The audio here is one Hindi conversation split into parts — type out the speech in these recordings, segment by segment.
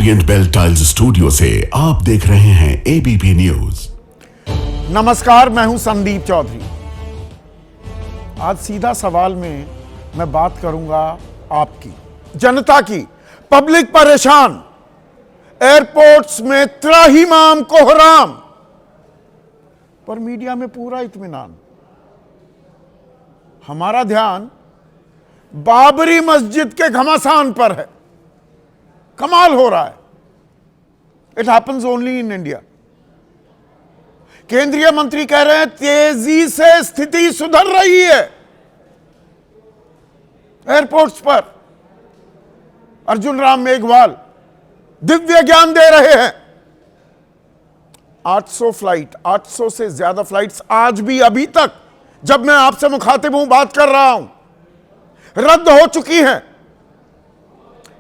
ओरिएंट बेल टाइल्स स्टूडियो से आप देख रहे हैं एबीपी न्यूज। नमस्कार, मैं हूं संदीप चौधरी। आज सीधा सवाल में मैं बात करूंगा आपकी, जनता की। पब्लिक परेशान, एयरपोर्ट्स में त्राहिमाम कोहराम, पर मीडिया में पूरा इत्मीनान। हमारा ध्यान बाबरी मस्जिद के घमासान पर है। कमाल हो रहा है। It happens only in India. केंद्रीय मंत्री कह रहे हैं तेजी से स्थिति सुधर रही है एयरपोर्ट्स पर। अर्जुन राम मेघवाल दिव्य ज्ञान दे रहे हैं। 800 फ्लाइट, 800 से ज्यादा फ्लाइट्स आज भी, अभी तक जब मैं आपसे मुखातिब हूं, बात कर रहा हूं, रद्द हो चुकी हैं।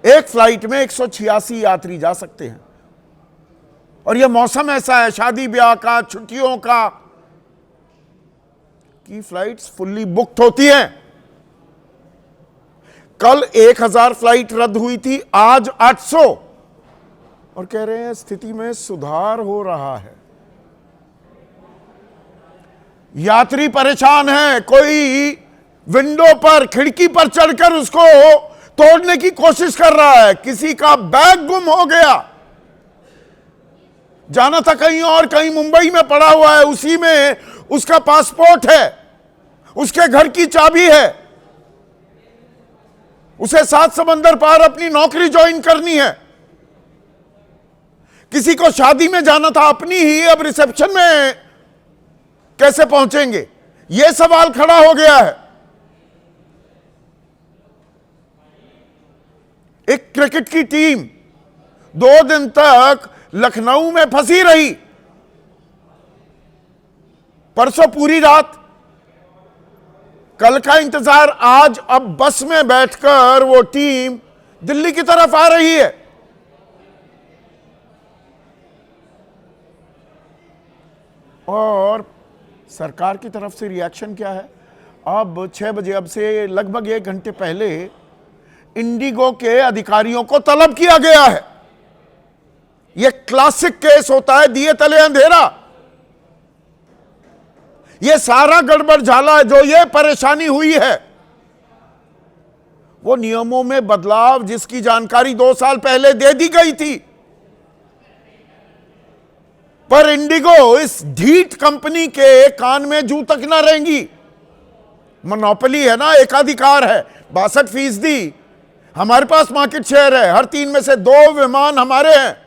एक फ्लाइट में 186 यात्री जा सकते हैं। और यह मौसम ऐसा है, शादी ब्याह का, छुट्टियों का, कि फ्लाइट्स फुल्ली बुक्ड होती हैं। कल 1000 फ्लाइट रद्द हुई थी, आज 800, और कह रहे हैं स्थिति में सुधार हो रहा है। यात्री परेशान है। कोई विंडो पर, खिड़की पर चढ़कर उसको तोड़ने की कोशिश कर रहा है। किसी का बैग गुम हो गया, जाना था कहीं और, कहीं मुंबई में पड़ा हुआ है, उसी में उसका पासपोर्ट है, उसके घर की चाबी है, उसे 7 समंदर पार अपनी नौकरी ज्वाइन करनी है। किसी को शादी में जाना था अपनी ही, अब रिसेप्शन में कैसे पहुंचेंगे, यह सवाल खड़ा हो गया है। एक क्रिकेट की टीम 2 दिन तक लखनऊ में फंसी रही। परसों पूरी रात, कल का इंतजार आज। अब बस में बैठकर वो टीम दिल्ली की तरफ आ रही है। और सरकार की तरफ से रिएक्शन क्या है? अब 6 बजे, अब से लगभग 1 घंटे पहले, इंडिगो के अधिकारियों को तलब किया गया है। यह क्लासिक केस होता है, दिए तले अंधेरा। यह सारा गड़बड़ झाला, जो यह परेशानी हुई है, वो नियमों में बदलाव जिसकी जानकारी 2 साल पहले दे दी गई थी। पर इंडिगो, इस ढीठ कंपनी के कान में जू तक ना रहेंगी। मोनोपोली है ना, एकाधिकार है, 62% हमारे पास मार्केट शेयर है। हर 3 में से 2 विमान हमारे हैं।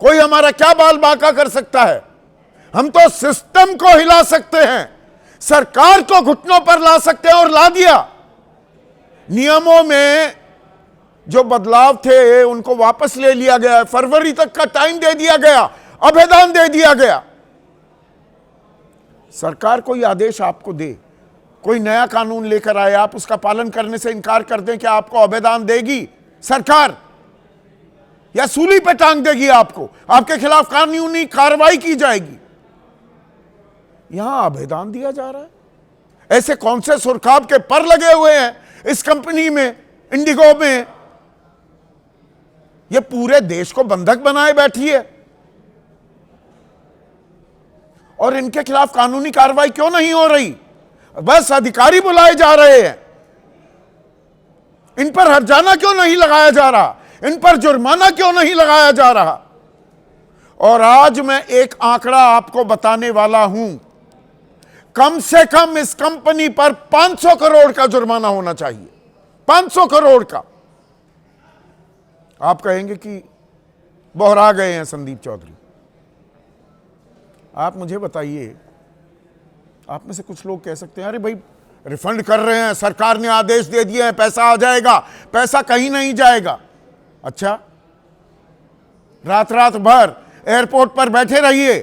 कोई हमारा क्या बाल बांका कर सकता है? हम तो सिस्टम को हिला सकते हैं, सरकार को घुटनों पर ला सकते हैं, और ला दिया। नियमों में जो बदलाव थे उनको वापस ले लिया गया। फरवरी तक का टाइम दे दिया गया, अभेदान दे दिया गया। सरकार कोई आदेश आपको दे, कोई नया कानून लेकर आए, आप उसका पालन करने से इनकार कर दें, क्या आपको अभेदान देगी सरकार? या सूली पे टांग देगी आपको? आपके खिलाफ कानूनी कार्रवाई की जाएगी? यहां अभेदान दिया जा रहा है। ऐसे कौन से सुरखाब के पर लगे हुए हैं इस कंपनी में, इंडिगो में? यह पूरे देश को बंधक बनाए बैठी है। और इनके खिलाफ कानूनी कार्रवाई क्यों नहीं हो रही? बस अधिकारी बुलाए जा रहे हैं। इन पर हर्जाना क्यों नहीं लगाया जा रहा? इन पर जुर्माना क्यों नहीं लगाया जा रहा? और आज मैं एक आंकड़ा आपको बताने वाला हूं। कम से कम इस कंपनी पर 500 करोड़ का जुर्माना होना चाहिए। 500 करोड़ का। आप कहेंगे कि बोहरा गए हैं संदीप चौधरी। आप मुझे बताइए, आप में से कुछ लोग कह सकते हैं अरे भाई रिफंड कर रहे हैं, सरकार ने आदेश दे दिए हैं, पैसा आ जाएगा। पैसा कहीं नहीं जाएगा। अच्छा, रात रात भर एयरपोर्ट पर बैठे रहिए,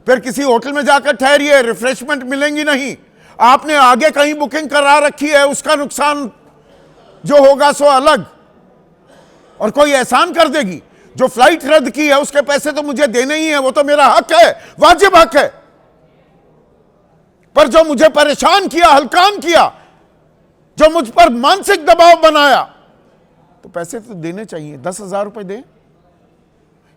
फिर किसी होटल में जाकर ठहरिए, रिफ्रेशमेंट मिलेंगी नहीं। आपने आगे कहीं बुकिंग करा रखी है, उसका नुकसान जो होगा सो अलग। और कोई एहसान कर देगी। जो फ्लाइट रद्द की है उसके पैसे तो मुझे देने ही है, वो तो मेरा हक है, वाजिब हक है। पर जो मुझे परेशान किया, हलकान किया, जो मुझ पर मानसिक दबाव बनाया, तो पैसे तो देने चाहिए। 10,000 रुपए दें,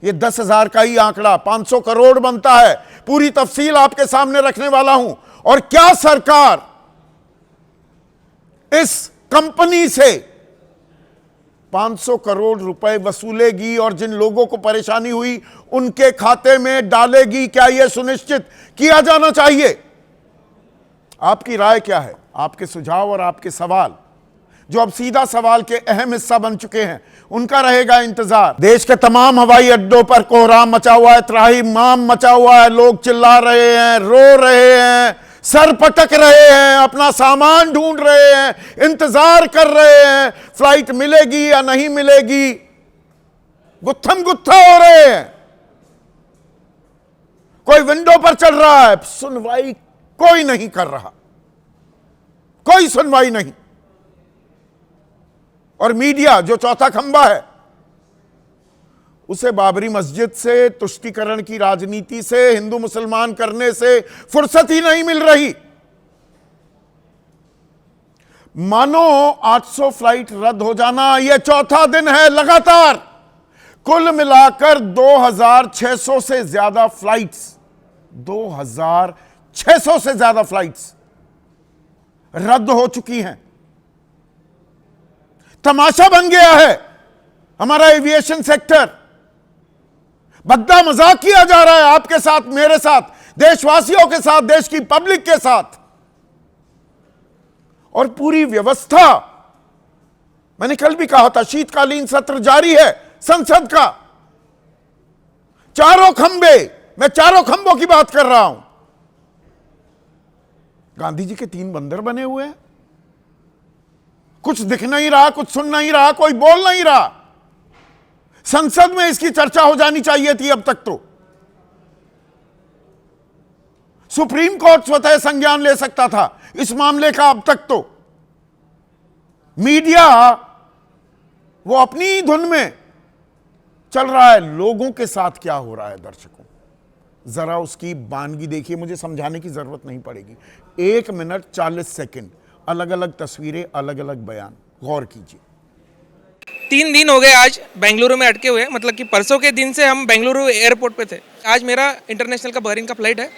ये 10,000 का ही आंकड़ा 500 करोड़ बनता है। पूरी तफसील आपके सामने रखने वाला हूं। और क्या सरकार इस कंपनी से 500 करोड़ रुपए वसूलेगी और जिन लोगों को परेशानी हुई उनके खाते में डालेगी? क्या यह सुनिश्चित किया जाना चाहिए? आपकी राय क्या है? आपके सुझाव और आपके सवाल, जो अब सीधा सवाल के अहम हिस्सा बन चुके हैं, उनका रहेगा इंतजार। देश के तमाम हवाई अड्डों पर कोहराम मचा हुआ है, त्राहिमाम मचा हुआ है। लोग चिल्ला रहे हैं, रो रहे हैं, सर पटक रहे हैं, अपना सामान ढूंढ रहे हैं, इंतजार कर रहे हैं फ्लाइट मिलेगी या नहीं मिलेगी। गुत्थम गुत्था हो रहे हैं। कोई विंडो पर चढ़ रहा है, सुनवाई कोई नहीं कर रहा, कोई सुनवाई नहीं। और मीडिया जो चौथा खंबा है, उसे बाबरी मस्जिद से, तुष्टीकरण की राजनीति से, हिंदू मुसलमान करने से फुर्सत ही नहीं मिल रही। मानो 800 फ्लाइट रद्द हो जाना यह चौथा दिन है लगातार। कुल मिलाकर 2600 से ज्यादा फ्लाइट्स, 2600 से ज्यादा फ्लाइट्स रद्द हो चुकी हैं। तमाशा बन गया है हमारा एविएशन सेक्टर। भद्दा मजाक किया जा रहा है आपके साथ, मेरे साथ, देशवासियों के साथ, देश की पब्लिक के साथ। और पूरी व्यवस्था, मैंने कल भी कहा था, शीतकालीन सत्र जारी है संसद का। चारों खंबे, मैं चारों खंबों की बात कर रहा हूं। गांधी जी के 3 बंदर बने हुए हैं। कुछ दिख नहीं रहा, कुछ सुन नहीं रहा, कोई बोल नहीं रहा। संसद में इसकी चर्चा हो जानी चाहिए थी अब तक तो। सुप्रीम कोर्ट स्वतः संज्ञान ले सकता था इस मामले का अब तक तो। मीडिया वो अपनी धुन में चल रहा है। लोगों के साथ क्या हो रहा है दर्शकों, जरा उसकी बानगी देखिए। मुझे समझाने की जरूरत नहीं पड़ेगी। 1 मिनट 40 सेकंड, अलग अलग तस्वीरें, अलग अलग बयान, गौर कीजिए। 3 दिन हो गए आज बेंगलुरु में अटके हुए। मतलब कि परसों के दिन से हम बेंगलुरु एयरपोर्ट पे थे। आज मेरा इंटरनेशनल का बहरीन का फ्लाइट है।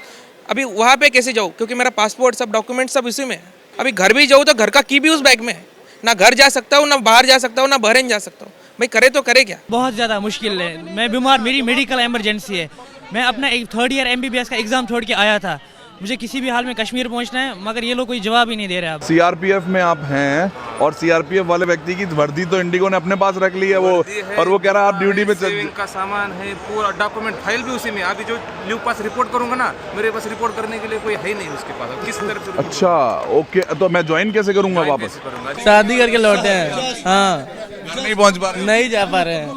अभी वहाँ पे कैसे जाऊँ, क्योंकि मेरा पासपोर्ट सब डॉक्यूमेंट सब इसी में है। अभी घर भी जाऊँ तो घर का की भी उस बैग में है। ना घर जा सकता हूँ, ना बाहर जा सकता हूँ, ना बहरीन जा सकता हूँ। भाई करे तो करे क्या? बहुत ज़्यादा मुश्किल है। मैं बीमार, मेरी मेडिकल इमरजेंसी है। मैं अपना एक 3rd ईयर MBBS का एग्ज़ाम छोड़ के आया था। मुझे किसी भी हाल में कश्मीर पहुंचना है, मगर ये लोग कोई जवाब ही नहीं दे रहे। आप CRPF में आप हैं और CRPF वाले व्यक्ति की वर्दी तो इंडिगो ने अपने पास रख ली है वो, और वो कह रहा है आप ड्यूटी पे सेविंग का सामान है, पूरा डॉक्यूमेंट फाइल भी उसी में। अभी जो लीव पास रिपोर्ट करूंगा ना, मेरे पास रिपोर्ट करने के लिए कोई है नहीं उसके पास। किस तरफ से? अच्छा, ओके, तो मैं ज्वाइन कैसे करूंगा वापस? शादी करके लौटे हैं। हाँ, नहीं पहुंच पा रहे, नहीं जा पा रहे हैं।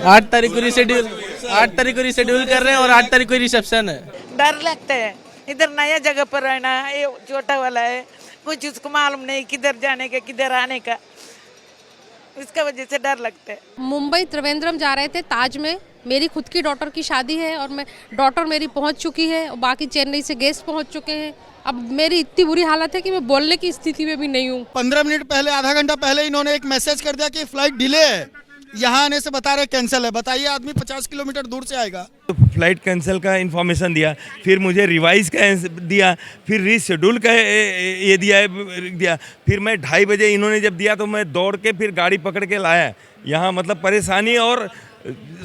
8 तारीख को रिशेड्यूल कर रहे हैं और 8 तारीख को रिसेप्शन है। डर लगता है। इधर नया जगह पर रहना है, ये छोटा वाला है, कुछ उसको मालूम नहीं किधर जाने का किधर आने का, इसका वजह से डर लगता है। मुंबई त्रिवेंद्रम जा रहे थे ताज में। मेरी खुद की डॉटर की शादी है और मैं डॉटर मेरी पहुंच चुकी है और बाकी चेन्नई से गेस्ट पहुंच चुके हैं। अब मेरी इतनी बुरी हालत है कि मैं बोलने की स्थिति में भी नहीं हूँ। 15 मिनट पहले, आधा घंटा पहले इन्होंने एक मैसेज कर दिया कि फ्लाइट डिले है, यहाँ आने से बता रहे कैंसिल है। बताइए, आदमी 50 किलोमीटर दूर से आएगा। तो फ्लाइट कैंसिल का इन्फॉर्मेशन दिया, फिर मुझे रिवाइज का दिया, फिर रीशेड्यूल का ये दिया। फिर मैं 2:30 बजे इन्होंने जब दिया तो मैं दौड़ के फिर गाड़ी पकड़ के लाया यहाँ। मतलब परेशानी, और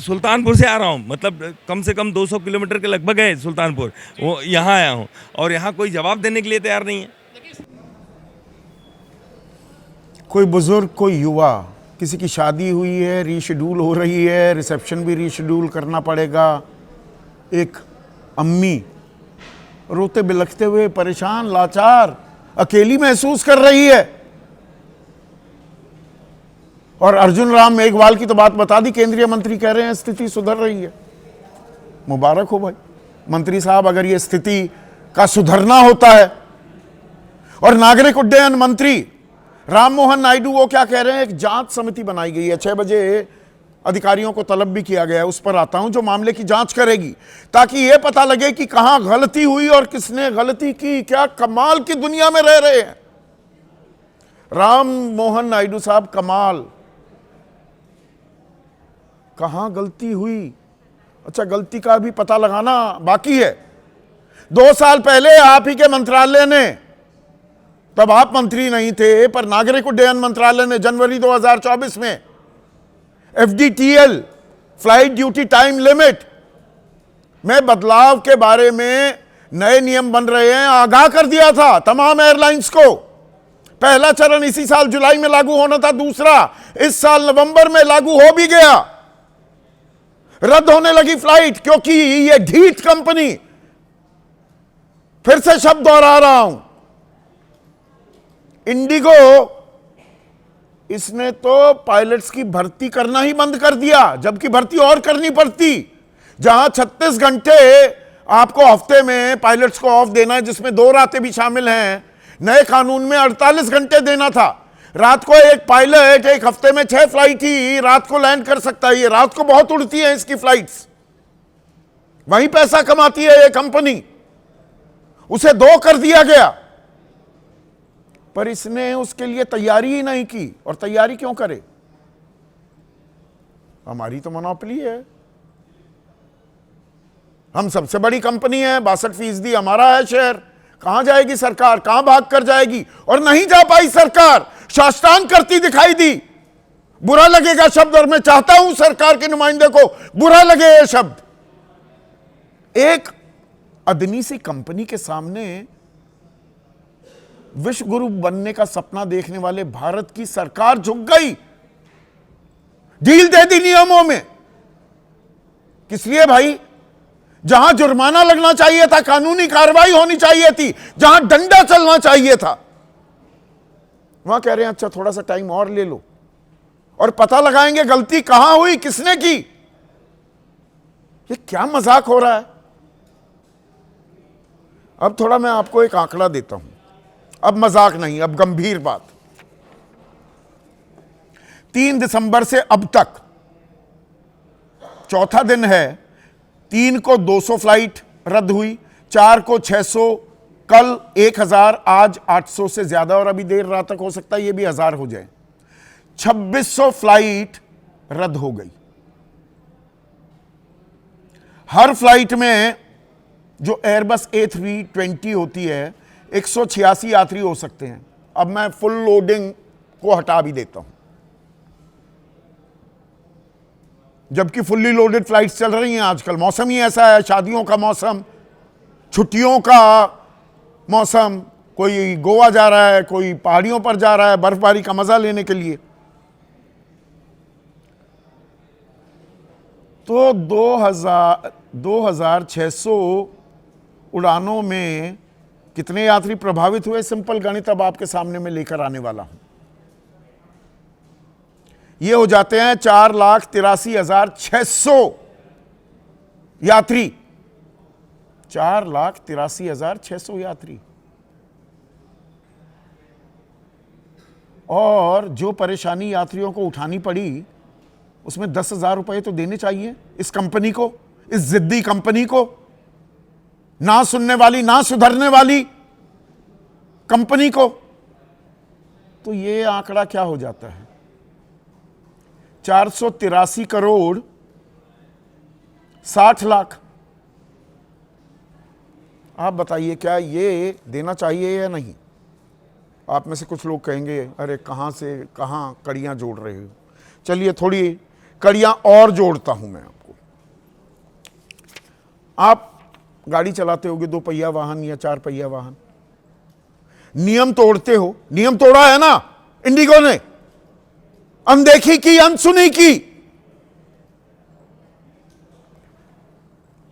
सुल्तानपुर से आ रहा हूँ, मतलब कम से कम 200 किलोमीटर के लगभग है सुल्तानपुर, वो यहाँ आया हूँ और यहाँ कोई जवाब देने के लिए तैयार नहीं है। कोई बुजुर्ग, कोई युवा, किसी की शादी हुई है, रीशेड्यूल हो रही है, रिसेप्शन भी रीशेड्यूल करना पड़ेगा। एक अम्मी रोते बिलखते हुए, परेशान, लाचार, अकेली महसूस कर रही है। और अर्जुन राम मेघवाल की तो बात बता दी, केंद्रीय मंत्री कह रहे हैं स्थिति सुधर रही है। मुबारक हो भाई मंत्री साहब, अगर ये स्थिति का सुधरना होता है। और नागरिक उड्डयन मंत्री राम मोहन नायडू वो क्या कह रहे हैं, एक जांच समिति बनाई गई है। 6 बजे अधिकारियों को तलब भी किया गया है, उस पर आता हूं, जो मामले की जांच करेगी, ताकि यह पता लगे कि कहां गलती हुई और किसने गलती की। क्या कमाल की दुनिया में रह रहे हैं राम मोहन नायडू साहब, कमाल। कहां गलती हुई? अच्छा, गलती का भी पता लगाना बाकी है। 2 साल पहले आप ही के मंत्रालय ने, तब आप मंत्री नहीं थे, पर नागरिक उड्डयन मंत्रालय ने जनवरी 2024 में FDTL flight duty time limit में बदलाव के बारे में नए नियम बन रहे हैं, आगाह कर दिया था तमाम एयरलाइंस को। पहला चरण इसी साल जुलाई में लागू होना था, दूसरा इस साल नवंबर में लागू हो भी गया। रद्द होने लगी फ्लाइट क्योंकि ये ढीठ कंपनी, फिर से शब्द दोहरा रहा हूं, इंडिगो, इसने तो पायलट्स की भर्ती करना ही बंद कर दिया, जबकि भर्ती और करनी पड़ती। जहां 36 घंटे आपको हफ्ते में पायलट्स को ऑफ देना है, जिसमें 2 रातें भी शामिल हैं, नए कानून में 48 घंटे देना था। रात को एक पायलट एक हफ्ते में 6 फ्लाइट ही रात को लैंड कर सकता है। ये रात को बहुत उड़ती है इसकी फ्लाइट्स, वहीं पैसा कमाती है ये कंपनी, उसे 2 कर दिया गया। पर इसने उसके लिए तैयारी ही नहीं की, और तैयारी क्यों करे? हमारी तो मोनोपोली है, हम सबसे बड़ी कंपनी है, 62% हमारा है शेयर। कहां जाएगी सरकार? कहां भाग कर जाएगी? और नहीं जा पाई सरकार, साष्टांग करती दिखाई दी। बुरा लगेगा शब्द, और मैं चाहता हूं सरकार के नुमाइंदे को बुरा लगे ये शब्द। एक अदनी सी कंपनी के सामने विश्व गुरु बनने का सपना देखने वाले भारत की सरकार झुक गई, ढील दे दी नियमों में। किस लिए भाई? जहां जुर्माना लगना चाहिए था, कानूनी कार्रवाई होनी चाहिए थी, जहां डंडा चलना चाहिए था, वहां कह रहे हैं अच्छा थोड़ा सा टाइम और ले लो और पता लगाएंगे गलती कहां हुई, किसने की। ये क्या मजाक हो रहा है? अब थोड़ा मैं आपको एक आंकड़ा देता हूं, अब मजाक नहीं, अब गंभीर बात। 3 दिसंबर से अब तक, चौथा दिन है, 3 को 200 फ्लाइट रद्द हुई, 4 को 600, कल 1000, आज 800 से ज्यादा, और अभी देर रात तक हो सकता है ये भी 1000 हो जाए। 2600 फ्लाइट रद्द हो गई। हर फ्लाइट में जो एयरबस A320 होती है 186 यात्री हो सकते हैं। अब मैं फुल लोडिंग को हटा भी देता हूं, जबकि फुल्ली लोडेड फ्लाइट्स चल रही हैं आजकल। मौसम ही ऐसा है, शादियों का मौसम, छुट्टियों का मौसम, कोई गोवा जा रहा है, कोई पहाड़ियों पर जा रहा है बर्फबारी का मजा लेने के लिए। तो 2600 उड़ानों में कितने यात्री प्रभावित हुए? सिंपल गणित अब आपके सामने में लेकर आने वाला हूं। ये हो जाते हैं 4,83,600 यात्री, 4,83,600 यात्री। और जो परेशानी यात्रियों को उठानी पड़ी, उसमें 10,000 रुपए तो देने चाहिए इस कंपनी को, इस जिद्दी कंपनी को, ना सुनने वाली, ना सुधरने वाली कंपनी को। तो ये आंकड़ा क्या हो जाता है? 483 करोड़ 60 लाख। आप बताइए क्या ये देना चाहिए या नहीं? आप में से कुछ लोग कहेंगे अरे कहां से कहां कड़ियां जोड़ रहे हो। चलिए थोड़ी कड़ियां और जोड़ता हूं मैं आपको। आप गाड़ी चलाते होगे, 2 पहिया वाहन या 4 पहिया वाहन, नियम तोड़ते हो। नियम तोड़ा है ना इंडिगो ने, अनदेखी की, अनसुनी की।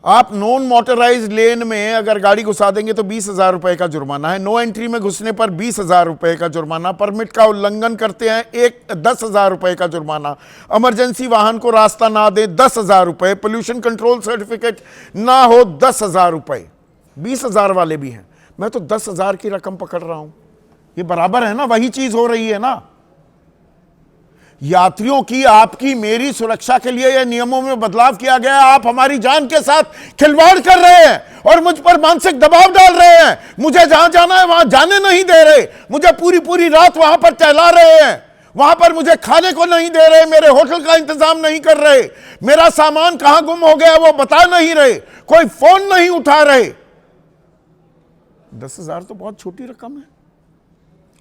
आप नॉन मोटराइज्ड लेन में अगर गाड़ी घुसा देंगे तो 20,000 रुपए का जुर्माना है। नो एंट्री में घुसने पर 20,000 रुपए का जुर्माना। परमिट का उल्लंघन करते हैं 10,000 रुपए का जुर्माना। इमरजेंसी वाहन को रास्ता ना दे 10,000 रुपए। पोल्यूशन कंट्रोल सर्टिफिकेट ना हो 10,000 रुपए। 20,000 वाले भी हैं। मैं तो 10,000 की रकम पकड़ रहा हूं। ये बराबर है ना, वही चीज हो रही है ना। यात्रियों की, आपकी, मेरी सुरक्षा के लिए यह नियमों में बदलाव किया गया है। आप हमारी जान के साथ खिलवाड़ कर रहे हैं और मुझ पर मानसिक दबाव डाल रहे हैं। मुझे जहां जाना है वहां जाने नहीं दे रहे, मुझे पूरी पूरी रात वहां पर टहला रहे हैं वहां पर मुझे खाने को नहीं दे रहे, मेरे होटल का इंतजाम नहीं कर रहे, मेरा सामान कहां गुम हो गया वो बता नहीं रहे, कोई फोन नहीं उठा रहे। 10,000 तो बहुत छोटी रकम है।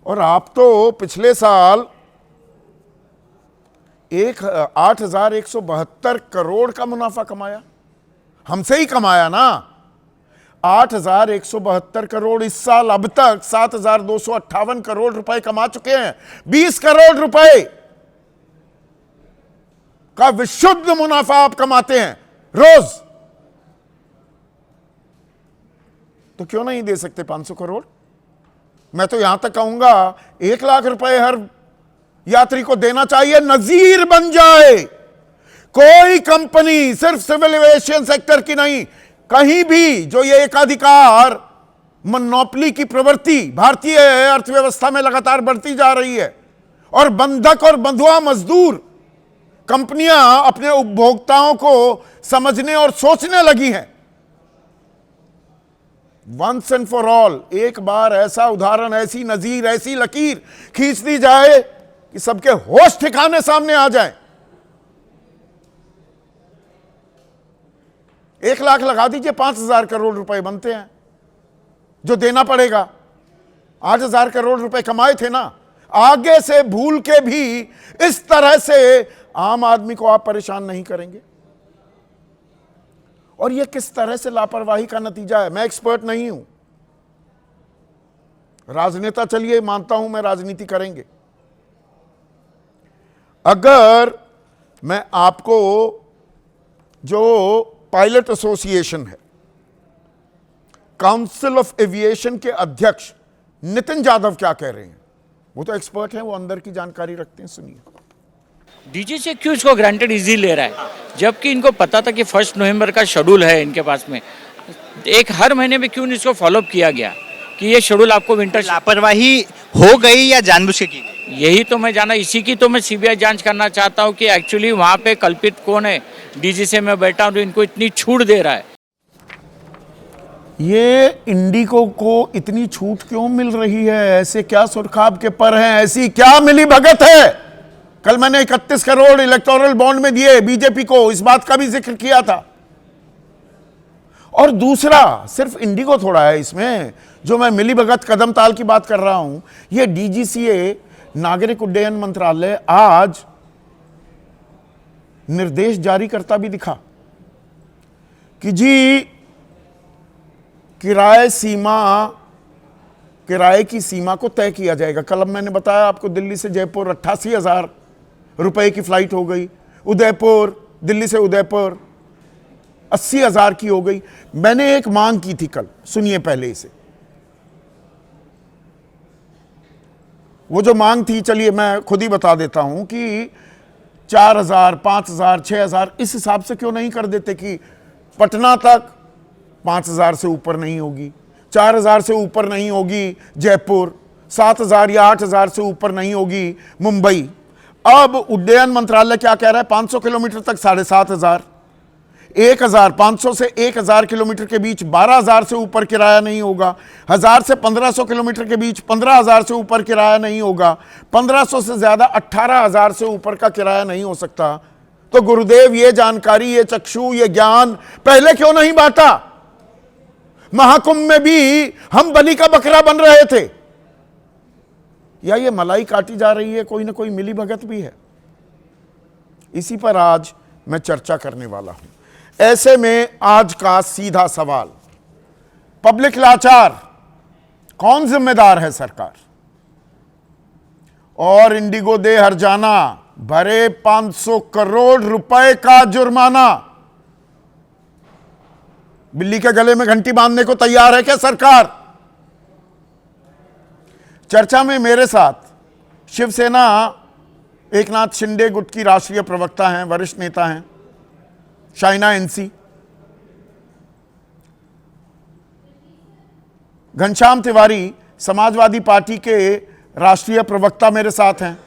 और आप तो पिछले साल 8,172 करोड़ का मुनाफा कमाया, हमसे ही कमाया ना। 8,172 करोड़। इस साल अब तक 7,258 करोड़ रुपए कमा चुके हैं। 20 करोड़ रुपए का विशुद्ध मुनाफा आप कमाते हैं रोज। तो क्यों नहीं दे सकते 500 करोड़? मैं तो यहां तक कहूंगा 1 लाख रुपए हर यात्री को देना चाहिए, नजीर बन जाए। कोई कंपनी, सिर्फ सिविल एविएशन सेक्टर की नहीं, कहीं भी जो ये एकाधिकार मोनोपोली की प्रवृत्ति भारतीय अर्थव्यवस्था में लगातार बढ़ती जा रही है, और बंधक और बंधुआ मजदूर कंपनियां अपने उपभोक्ताओं को समझने और सोचने लगी हैं। वंस एंड फॉर ऑल, एक बार ऐसा उदाहरण, ऐसी नजीर, ऐसी लकीर खींच दी जाए कि सबके होश ठिकाने सामने आ जाए। 1 लाख लगा दीजिए, 5,000 करोड़ रुपए बनते हैं जो देना पड़ेगा। 8,000 करोड़ रुपए कमाए थे ना, आगे से भूल के भी इस तरह से आम आदमी को आप परेशान नहीं करेंगे। और यह किस तरह से लापरवाही का नतीजा है? मैं एक्सपर्ट नहीं हूं, राजनेता, चलिए मानता हूं मैं राजनीति करेंगे। अगर मैं आपको जो पायलट एसोसिएशन है, काउंसिल ऑफ एविएशन के अध्यक्ष नितिन जाधव क्या कह रहे हैं, वो तो एक्सपर्ट हैं, वो अंदर की जानकारी रखते हैं, सुनिए। डीजीसीए क्यों इसको ग्रांटेड इजी ले रहा है, जबकि इनको पता था कि 1 नवंबर का शेड्यूल है इनके पास में। एक हर महीने में क्यों इसको फॉलोअप किया गया कि ये शेड्यूल आपको विंटर। लापरवाही हो गई या जानबूझ के की? यही तो मैं जाना, इसी की तो मैं सीबीआई जांच करना चाहता हूँ कि एक्चुअली वहाँ पे कल्पित कौन है। डीजीसीए में बैठा हूँ तो इनको इतनी छूट दे रहा है। ये इंडिगो को इतनी छूट क्यों मिल रही है? ऐसे क्या सुरखाब के पर हैं? ऐसी क्या मिली भगत है? कल मैंने 31 करोड़ इलेक्टोरल बॉन्ड में दिए बीजेपी को, इस बात का भी जिक्र किया था। और दूसरा, सिर्फ इंडिगो थोड़ा है इसमें, जो मैं मिली भगत कदम ताल की बात कर रहा हूं, ये डीजीसीए नागरिक उड्डयन मंत्रालय आज निर्देश जारी करता भी दिखा कि जी किराए की सीमा को तय किया जाएगा। कल मैंने बताया आपको, दिल्ली से जयपुर 88,000 रुपए की फ्लाइट हो गई, दिल्ली से उदयपुर 80,000 की हो गई। मैंने एक मांग की थी कल, सुनिए पहले इसे। वो जो मांग थी, चलिए मैं खुद ही बता देता हूं कि 4,000, 5,000, 6,000 इस हिसाब से क्यों नहीं कर देते कि पटना तक 5,000 से ऊपर नहीं होगी, 4,000 से ऊपर नहीं होगी जयपुर, 7,000 या 8,000 से ऊपर नहीं होगी मुंबई। अब उड्डयन मंत्रालय क्या कह रहा है? 500 किलोमीटर तक 7,500, 1,500 से 1,000 किलोमीटर के बीच 12,000 से ऊपर किराया नहीं होगा, 1,000 से 1,500 किलोमीटर के बीच 15,000 से ऊपर किराया नहीं होगा, 1,500 से ज्यादा 18,000 से ऊपर का किराया नहीं हो सकता। तो गुरुदेव, ये जानकारी, ये चक्षु, ये ज्ञान पहले क्यों नहीं बांटा? महाकुंभ में भी हम बलि का बकरा बन रहे थे, या ये मलाई काटी जा रही है? कोई ना कोई मिली भगत भी है। इसी पर आज मैं चर्चा करने वाला हूं। ऐसे में आज का सीधा सवाल, पब्लिक लाचार, कौन जिम्मेदार है? सरकार। और इंडिगो दे हर्जाना, भरे 500 करोड़ रुपए का जुर्माना। बिल्ली के गले में घंटी बांधने को तैयार है क्या सरकार? चर्चा में मेरे साथ शिवसेना एकनाथ शिंदे गुट की राष्ट्रीय प्रवक्ता हैं, वरिष्ठ नेता हैं, शाइना एनसी, घनश्याम तिवारी समाजवादी पार्टी के राष्ट्रीय प्रवक्ता मेरे साथ हैं,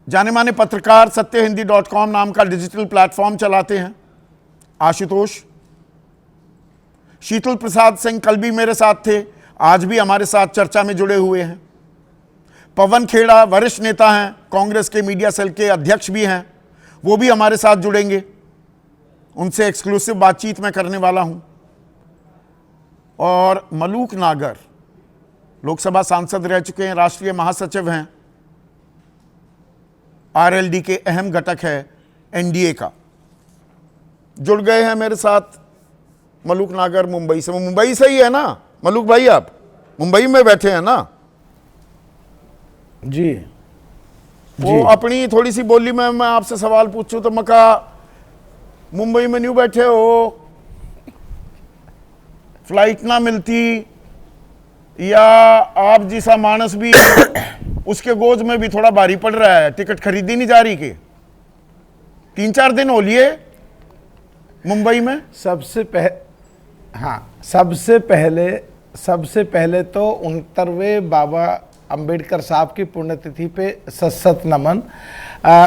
जाने माने पत्रकार सत्यहिंदी.com नाम का डिजिटल प्लेटफॉर्म चलाते हैं आशुतोष, शीतल प्रसाद सिंह कल भी मेरे साथ थे, आज भी हमारे साथ चर्चा में जुड़े हुए हैं। पवन खेड़ा वरिष्ठ नेता हैं, कांग्रेस के मीडिया सेल के अध्यक्ष भी हैं, वो भी हमारे साथ जुड़ेंगे। उनसे एक्सक्लूसिव बातचीत मैं करने वाला हूं। और मलूक नागर लोकसभा सांसद रह चुके हैं, राष्ट्रीय महासचिव हैं, आरएलडी के अहम घटक है एनडीए का, जुड़ गए हैं मेरे साथ। मलूक नागर मुंबई से, वो मुंबई से ही है ना मलूक भाई? आप मुंबई में बैठे हैं ना? जी। वो अपनी थोड़ी सी बोली में मैं आपसे सवाल पूछूं तो मैं कहा मुंबई में न्यू बैठे हो, फ्लाइट ना मिलती या आप जैसा मानस भी उसके गोद में भी थोड़ा भारी पड़ रहा है, टिकट खरीदी नहीं जा रही कि 3-4 दिन हो लिए मुंबई में? सबसे पहले तो 69वें बाबा अंबेडकर साहब की पुण्यतिथि पे सत नमन।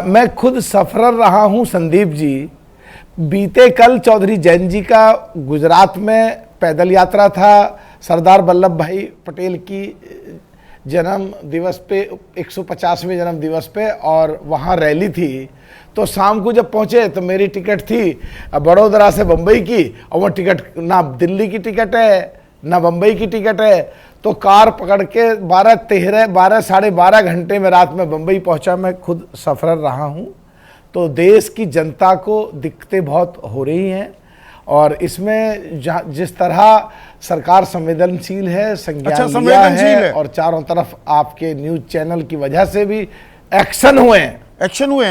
मैं खुद सफर रहा हूं संदीप जी। बीते कल चौधरी जैन जी का गुजरात में पैदल यात्रा था, सरदार वल्लभ भाई पटेल की जन्म दिवस पे 150वें जन्म दिवस पे, और वहाँ रैली थी। तो शाम को जब पहुँचे तो मेरी टिकट थी बड़ोदरा से बम्बई की, और वो टिकट ना दिल्ली की टिकट है ना बम्बई की टिकट है। तो कार पकड़ के 12 साढ़े 12 घंटे में रात में बम्बई पहुँचा। मैं खुद सफर रहा हूँ। तो देश की जनता को दिक्कतें बहुत हो रही हैं, और इसमें जिस तरह सरकार संवेदनशील है, संज्ञान लिया है, और चारों तरफ आपके न्यूज चैनल की वजह से भी एक्शन हुए हैं।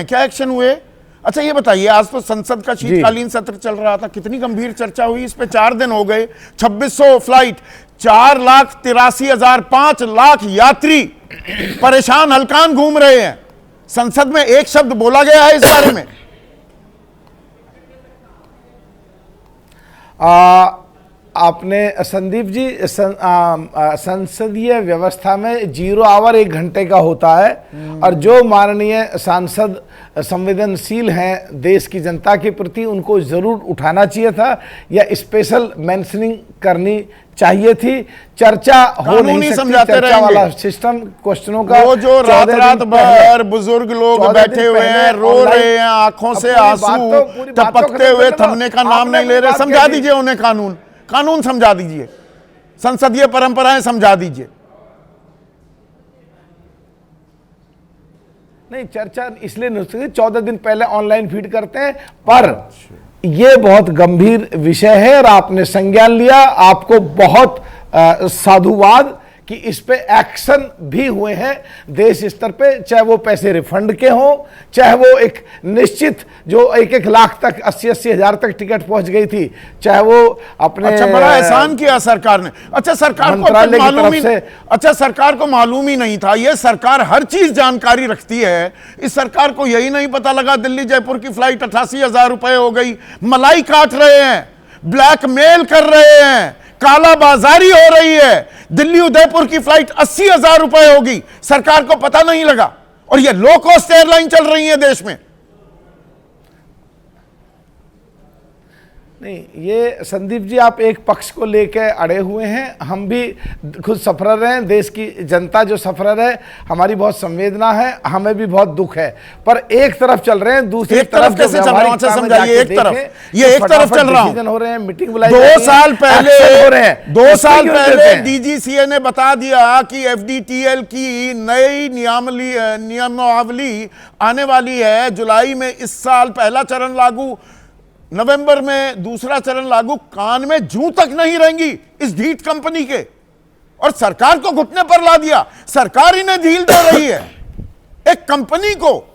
क्या एक्शन हुए? अच्छा ये बताइए, आज तो संसद का शीतकालीन सत्र चल रहा था, कितनी गंभीर चर्चा हुई इस पे? 4 दिन हो गए, 2600 फ्लाइट, 4,83,000, 5 लाख यात्री परेशान हलकान घूम रहे हैं। संसद में एक शब्द बोला गया है इस बारे में? आपने संदीप जी संसदीय व्यवस्था में 0 आवर 1 घंटे का होता है, और जो माननीय सांसद संवेदनशील हैं देश की जनता के प्रति, उनको जरूर उठाना चाहिए था या स्पेशल मेंशनिंग करनी चाहिए थी। चर्चा हो नहीं सकती, चर्चा वाला सिस्टम क्वेश्चनों का। वो जो रात भर बुजुर्ग लोग बैठे हुए हैं, रो रहे हैं, आंखों से आंसू टपकते हुए, थमने का नाम नहीं ले रहे, समझा दीजिए उन्हें कानून समझा दीजिए, संसदीय परंपराएं समझा दीजिए। नहीं, चर्चा इसलिए नहीं हो सकती, 14 दिन पहले ऑनलाइन फीड करते हैं, पर यह बहुत गंभीर विषय है और आपने संज्ञान लिया। आपको बहुत साधुवाद कि इस पे एक्शन भी हुए हैं देश स्तर पे, चाहे वो पैसे रिफंड के हों, चाहे वो एक निश्चित जो 1-1 लाख तक 80-80 हजार तक टिकट पहुंच गई थी, चाहे वो अपने। अच्छा, बड़ा एहसान किया सरकार ने। अच्छा, सरकार को मालूम ही नहीं था। ये सरकार हर चीज जानकारी रखती है। इस सरकार को यही नहीं पता लगा दिल्ली जयपुर की फ्लाइट 88,000 रुपए हो गई। मलाई काट रहे हैं, ब्लैकमेल कर रहे हैं, काला बाजारी हो रही है। दिल्ली उदयपुर की फ्लाइट 80,000 रुपए होगी, सरकार को पता नहीं लगा। और ये लो कॉस्ट एयरलाइन चल रही है देश में। नहीं, ये संदीप जी आप एक पक्ष को लेकर अड़े हुए हैं। हम भी खुद सफरर हैं, देश की जनता जो सफरर है, हमारी बहुत संवेदना है, हमें भी बहुत दुख है। पर एक तरफ चल रहे हैं, दूसरी तरफ कैसे चल रहा है? समझाइए। एक तरफ चल रहा हूं, हो रहे हैं, मीटिंग बुलाई, 2 साल पहले डीजीसीए ने बता दिया कि एफडीटीएल की नई नियमावली आने वाली है जुलाई में। इस साल पहला चरण लागू, नवंबर में दूसरा चरण लागू। कान में जूं तक नहीं रहेंगी इस ढीठ कंपनी के, और सरकार को घुटने पर ला दिया। सरकार इन्हें ढील दे रही है, एक कंपनी को।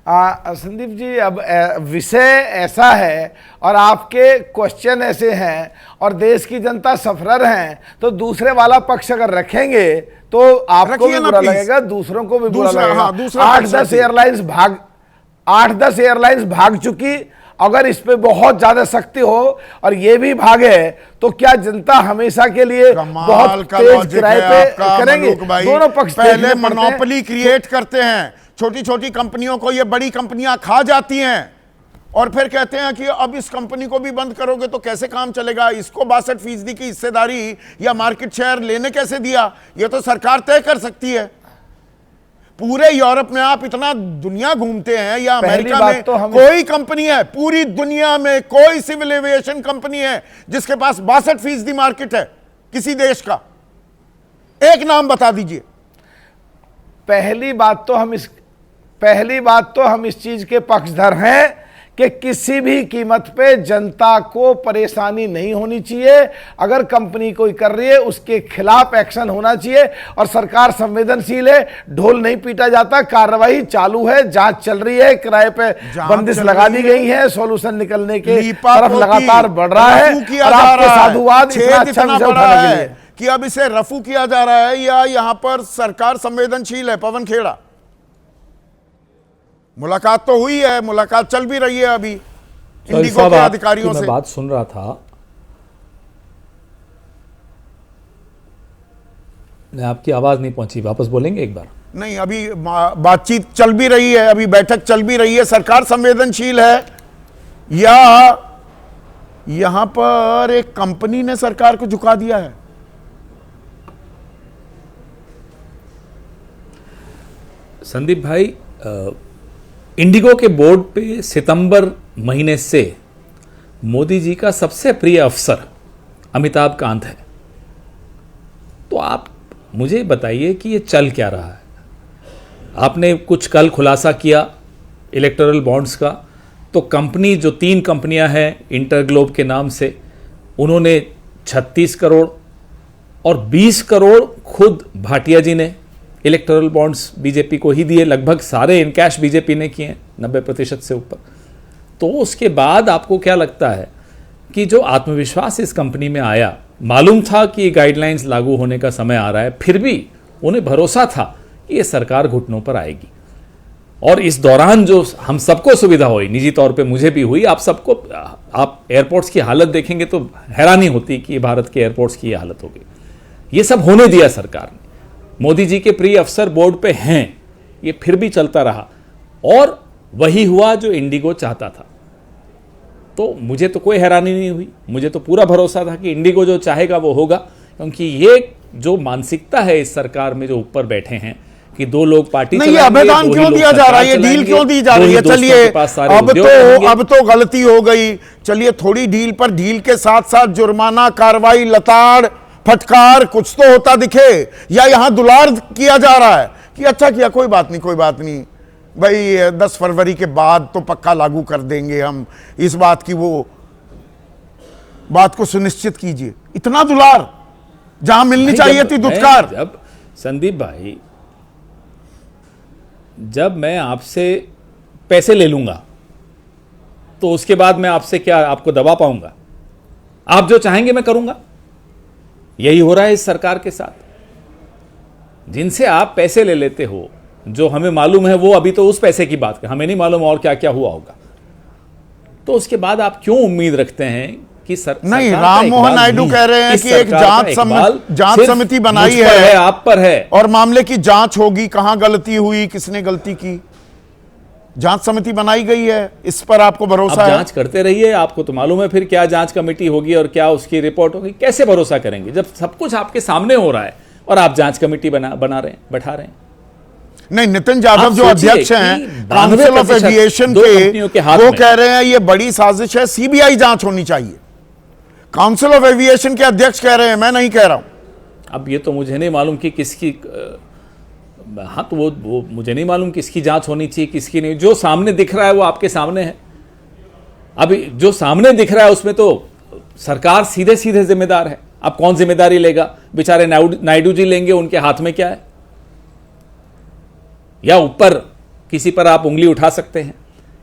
संदीप जी, अब विषय ऐसा है और आपके क्वेश्चन ऐसे हैं और देश की जनता सफरर हैं, तो दूसरे वाला पक्ष अगर रखेंगे तो आपको भी बुरा लगेगा, दूसरों को भी बुरा लगेगा। 8-10 एयरलाइंस भाग चुकी। अगर इस पे बहुत ज्यादा सख्ती हो और ये भी भागे तो क्या जनता हमेशा के लिए बहुत तेज किराए पे करेंगे? दोनों पक्ष पहले मोनोपोली क्रिएट करते हैं, छोटी छोटी कंपनियों को ये बड़ी कंपनियां खा जाती हैं। और फिर कहते हैं कि अब इस कंपनी को भी बंद करोगे तो कैसे काम चलेगा, इसको 62% की हिस्सेदारी या मार्केट शेयर लेने कैसे दिया, यह तो सरकार तय कर सकती है। पूरे यूरोप में आप इतना दुनिया घूमते हैं या अमेरिका में तो कोई कंपनी है, पूरी दुनिया में कोई सिविल एविएशन कंपनी है जिसके पास 62% मार्केट है किसी देश का? एक नाम बता दीजिए। पहली बात तो हम इस चीज के पक्षधर हैं कि किसी भी कीमत पे जनता को परेशानी नहीं होनी चाहिए। अगर कंपनी कोई कर रही है उसके खिलाफ एक्शन होना चाहिए और सरकार संवेदनशील है, ढोल नहीं पीटा जाता, कार्रवाई चालू है, जांच चल रही है, किराए पे बंदिश लगा दी गई है, सॉल्यूशन निकलने के तरफ लगातार बढ़ रहा है। और आपको साधुवाद इतना अच्छा विषय उठाने के लिए कि अब इसे रफू किया जा रहा है या यहां पर सरकार संवेदनशील है? पवन खेड़ा, मुलाकात तो हुई है, मुलाकात चल भी रही है अभी इंडिगो के अधिकारियों से। मैं बात सुन रहा था, आपकी आवाज नहीं पहुंची, वापस बोलेंगे एक बार? नहीं, अभी बातचीत चल भी रही है, अभी बैठक चल भी रही है। सरकार संवेदनशील है या यहां पर एक कंपनी ने सरकार को झुका दिया है? संदीप भाई, इंडिगो के बोर्ड पे सितंबर महीने से मोदी जी का सबसे प्रिय अफसर अमिताभ कांत है। तो आप मुझे बताइए कि ये चल क्या रहा है? आपने कुछ कल खुलासा किया इलेक्टोरल बॉन्ड्स का, तो कंपनी जो 3 कंपनियां हैं इंटरग्लोब के नाम से, उन्होंने 36 करोड़ और 20 करोड़ खुद भाटिया जी ने इलेक्टोरल बॉन्ड्स बीजेपी को ही दिए। लगभग सारे इन कैश बीजेपी ने किए, 90% से ऊपर। तो उसके बाद आपको क्या लगता है कि जो आत्मविश्वास इस कंपनी में आया, मालूम था कि गाइडलाइंस लागू होने का समय आ रहा है, फिर भी उन्हें भरोसा था कि ये सरकार घुटनों पर आएगी। और इस दौरान जो हम सबको सुविधा हुई, निजी तौर पे मुझे भी हुई, आप सबको, आप एयरपोर्ट्स की हालत देखेंगे तो हैरानी होती कि भारत के एयरपोर्ट्स की ये हालत हो गई। ये सब होने दिया सरकार ने। मोदी जी के प्रिय अफसर बोर्ड पे हैं, ये फिर भी चलता रहा और वही हुआ जो इंडिगो चाहता था। तो मुझे तो कोई हैरानी नहीं हुई, मुझे तो पूरा भरोसा था कि इंडिगो जो चाहेगा वो होगा, क्योंकि ये जो मानसिकता है इस सरकार में जो ऊपर बैठे हैं कि 2 लोग पार्टी नहीं, आवेदन क्यों दिया जा रहा है, ये डील क्यों दी जा रही है? चलिए अब तो गलती हो गई, चलिए थोड़ी डील पर डील के साथ साथ जुर्माना, कार्रवाई, लताड़ फटकार कुछ तो होता दिखे, या यहां दुलार किया जा रहा है कि अच्छा किया, कोई बात नहीं, कोई बात नहीं भाई, 10 फरवरी के बाद तो पक्का लागू कर देंगे हम, इस बात की वो बात को सुनिश्चित कीजिए। इतना दुलार जहां मिलनी चाहिए थी दुत्कार। जब संदीप भाई, जब मैं आपसे पैसे ले लूंगा तो उसके बाद मैं आपसे क्या आपको दबा पाऊंगा? आप जो चाहेंगे मैं करूंगा। यही हो रहा है इस सरकार के साथ। जिनसे आप पैसे ले लेते हो, जो हमें मालूम है वो अभी तो उस पैसे की बात कर, हमें नहीं मालूम और क्या क्या हुआ होगा, तो उसके बाद आप क्यों उम्मीद रखते हैं कि नहीं, राम मोहन नायडू कह रहे हैं कि एक जांच समिति बनाई है, आप पर है, और मामले की जांच होगी, कहां गलती हुई, किसने गलती की, जांच समिति बनाई गई है, इस पर आपको भरोसा है? जांच करते रहिए, आपको तो मालूम है फिर क्या जांच कमेटी होगी और क्या उसकी रिपोर्ट होगी। कैसे भरोसा करेंगे जब सब कुछ आपके सामने हो रहा है और आप जांच कमेटी बना रहे हैं, बैठा रहे हैं? नहीं, नितिन यादव जो अध्यक्ष हैं काउंसिल ऑफ एविएशन के, वो कह रहे हैं ये बड़ी साजिश है, सीबीआई जांच होनी चाहिए। काउंसिल ऑफ एविएशन के अध्यक्ष कह रहे हैं, मैं नहीं कह रहा हूं। अब ये तो मुझे नहीं मालूम कि किसकी, हाँ तो वो मुझे नहीं मालूम किसकी जांच होनी चाहिए, किसकी नहीं। जो सामने दिख रहा है वो आपके सामने है। अभी जो सामने दिख रहा है उसमें तो सरकार सीधे सीधे जिम्मेदार है। अब कौन जिम्मेदारी लेगा? बेचारे नायडू जी लेंगे, उनके हाथ में क्या है? या ऊपर किसी पर आप उंगली उठा सकते हैं?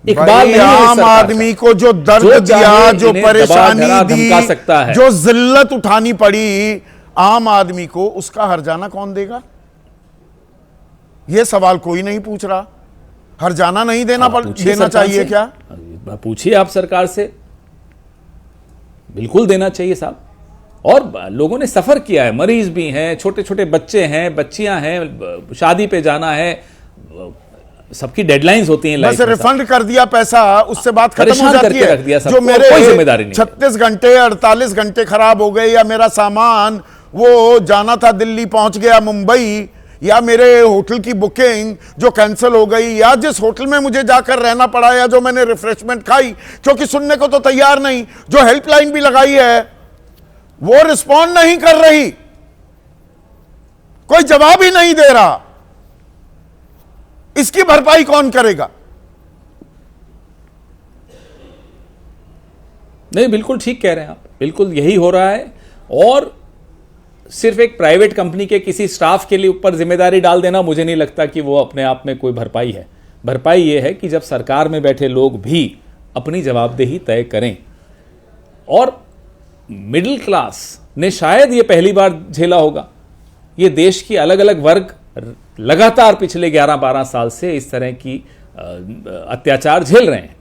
इकबाल नहीं, आम आदमी को जो दर्द दिया, जो परेशानी दी, सकता है, जो जिल्लत उठानी पड़ी आम आदमी को, उसका हर्जाना कौन देगा? यह सवाल कोई नहीं पूछ रहा। हर्जाना नहीं देना चाहिए क्या? पूछिए आप सरकार से, बिल्कुल देना चाहिए साहब। और लोगों ने सफर किया है, मरीज भी हैं, छोटे छोटे बच्चे हैं, बच्चियां हैं, शादी पे जाना है, सबकी डेडलाइंस होती हैं लाइफ बस में। रिफंड कर दिया पैसा, उससे बात खत्म हो परेशान जाती करके है। रख दिया सबको, जो मेरे कोई जिम्मेदारी नहीं। 36 घंटे 48 घंटे खराब हो गए, या मेरा सामान वो जाना था दिल्ली पहुंच गया मुंबई, या मेरे होटल की बुकिंग जो कैंसिल हो गई, या जिस होटल में मुझे जाकर रहना पड़ा, या जो मैंने रिफ्रेशमेंट खाई, क्योंकि सुनने को तो तैयार नहीं। जो हेल्पलाइन भी लगाई है वो रिस्पॉन्ड नहीं कर रही, कोई जवाब ही नहीं दे रहा। इसकी भरपाई कौन करेगा? नहीं, बिल्कुल ठीक कह रहे हैं आप, बिल्कुल यही हो रहा है। और सिर्फ एक प्राइवेट कंपनी के किसी स्टाफ के लिए ऊपर जिम्मेदारी डाल देना, मुझे नहीं लगता कि वो अपने आप में कोई भरपाई है। भरपाई ये है कि जब सरकार में बैठे लोग भी अपनी जवाबदेही तय करें। और मिडिल क्लास ने शायद ये पहली बार झेला होगा, ये देश की अलग अलग वर्ग लगातार पिछले 11-12 साल से इस तरह की अत्याचार झेल रहे हैं।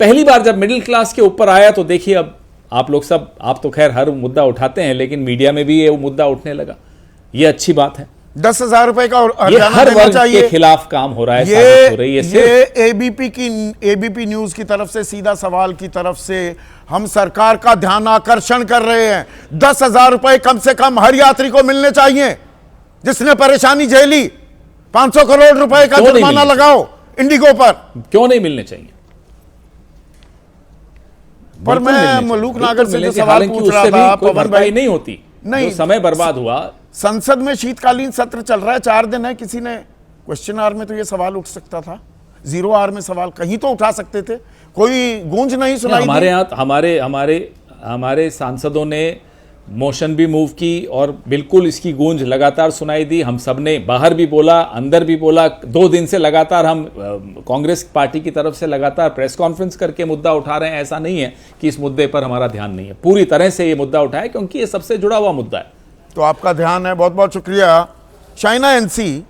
पहली बार जब मिडिल क्लास के ऊपर आया तो देखिए, अब आप लोग सब, आप तो खैर हर मुद्दा उठाते हैं, लेकिन मीडिया में भी ये मुद्दा उठने लगा। ये अच्छी बात है। 10,000 रुपए का ये हर वर्ग के खिलाफ काम हो रहा है, साबित हो रही है। ये एबीपी न्यूज की तरफ से सीधा सवाल की तरफ से हम सरकार का ध्यान आकर्षण कर रहे हैं। 10,000 रुपए कम से कम हर यात्री को मिलने चाहिए जिसने परेशानी झेली। 500 करोड़ रुपए का जुर्माना लगाओ इंडिगो पर। क्यों नहीं मिलने चाहिए? पर मैं मलूक नागर से जो सवाल पूछ रहा था, पवन भाई, नहीं होती, नहीं, समय बर्बाद हुआ। संसद में शीतकालीन सत्र चल रहा है, 4 दिन है, किसी ने क्वेश्चन आवर में तो ये सवाल उठ सकता था, 0 आवर में सवाल कहीं तो उठा सकते थे, कोई गूंज नहीं सुनाई। हमारे यहाँ हमारे सांसदों ने मोशन भी मूव की और बिल्कुल इसकी गूंज लगातार सुनाई दी। हम सब ने बाहर भी बोला, अंदर भी बोला। 2 दिन से लगातार हम कांग्रेस पार्टी की तरफ से लगातार प्रेस कॉन्फ्रेंस करके मुद्दा उठा रहे हैं। ऐसा नहीं है कि इस मुद्दे पर हमारा ध्यान नहीं है, पूरी तरह से ये मुद्दा उठाया क्योंकि ये सबसे जुड़ा हुआ मुद्दा है। तो आपका ध्यान है, बहुत बहुत शुक्रिया। चाइना एनसी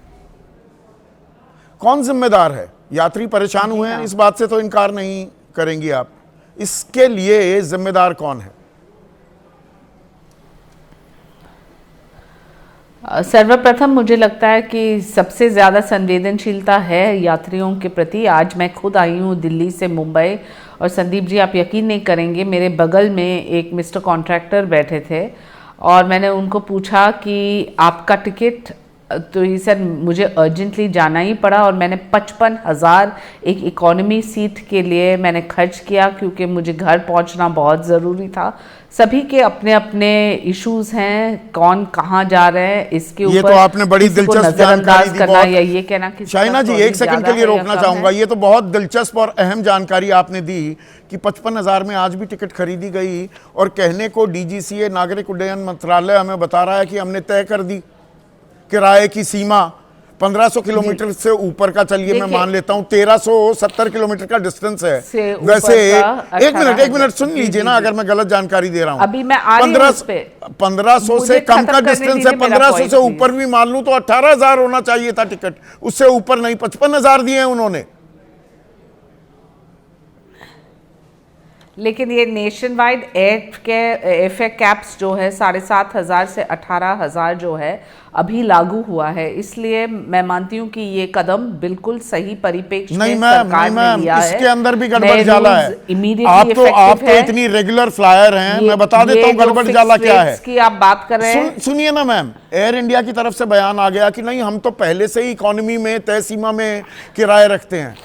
कौन जिम्मेदार है? यात्री परेशान हुए हैं, इस बात से तो इनकार नहीं करेंगी आप। इसके लिए जिम्मेदार कौन है? सर्वप्रथम मुझे लगता है कि सबसे ज़्यादा संवेदनशीलता है यात्रियों के प्रति। आज मैं खुद आई हूँ दिल्ली से मुंबई, और संदीप जी आप यकीन नहीं करेंगे, मेरे बगल में एक मिस्टर कॉन्ट्रैक्टर बैठे थे और मैंने उनको पूछा कि आपका टिकट, तो ये सर मुझे अर्जेंटली जाना ही पड़ा और मैंने 55,000 एक इकोनॉमी सीट के लिए मैंने खर्च किया क्योंकि मुझे घर पहुंचना बहुत ज़रूरी था। सभी के अपने अपने इश्यूज हैं, कौन कहाँ जा रहे हैं इसके ऊपर ये तो आपने बड़ी दिलचस्प जानकारी दी। करना या ये कहना कि शाइना जी 1 सेकंड के लिए रोकना चाहूंगा। ये तो बहुत दिलचस्प और अहम जानकारी आपने दी कि 55,000 में आज भी टिकट खरीदी गई, और कहने को डीजीसीए नागरिक उड्डयन मंत्रालय हमें बता रहा है कि हमने तय कर दी किराए की सीमा 1500 किलोमीटर से ऊपर का। चलिए मैं मान लेता हूं 1370 किलोमीटर का डिस्टेंस है। वैसे एक मिनट सुन लीजिए ना, अगर मैं गलत जानकारी दे रहा हूं। अभी मैं आ रही हूं उस पे। 1500 से कम का डिस्टेंस है, 1500 से ऊपर भी मान लूं तो 18,000 होना चाहिए था टिकट, उससे ऊपर नहीं। 55,000 दिए हैं उन्होंने। लेकिन ये नेशन वाइड एयर कैप्स जो है 7,500 से 18,000 जो है अभी लागू हुआ है, इसलिए मैं मानती हूँ कि ये कदम बिल्कुल सही परिप्रेक्ष्य में सरकार ने लिया है। इसके अंदर भी गड़बड़ जाला है। आप तो इतनी रेगुलर फ्लायर हैं, मैं बता देता हूँ गड़बड़ जाला क्या है। की आप बात कर रहे हैं, सुनिए ना मैम, एयर इंडिया की तरफ से बयान आ गया कि नहीं हम तो पहले से ही इकोनॉमी में तय सीमा में किराए रखते हैं।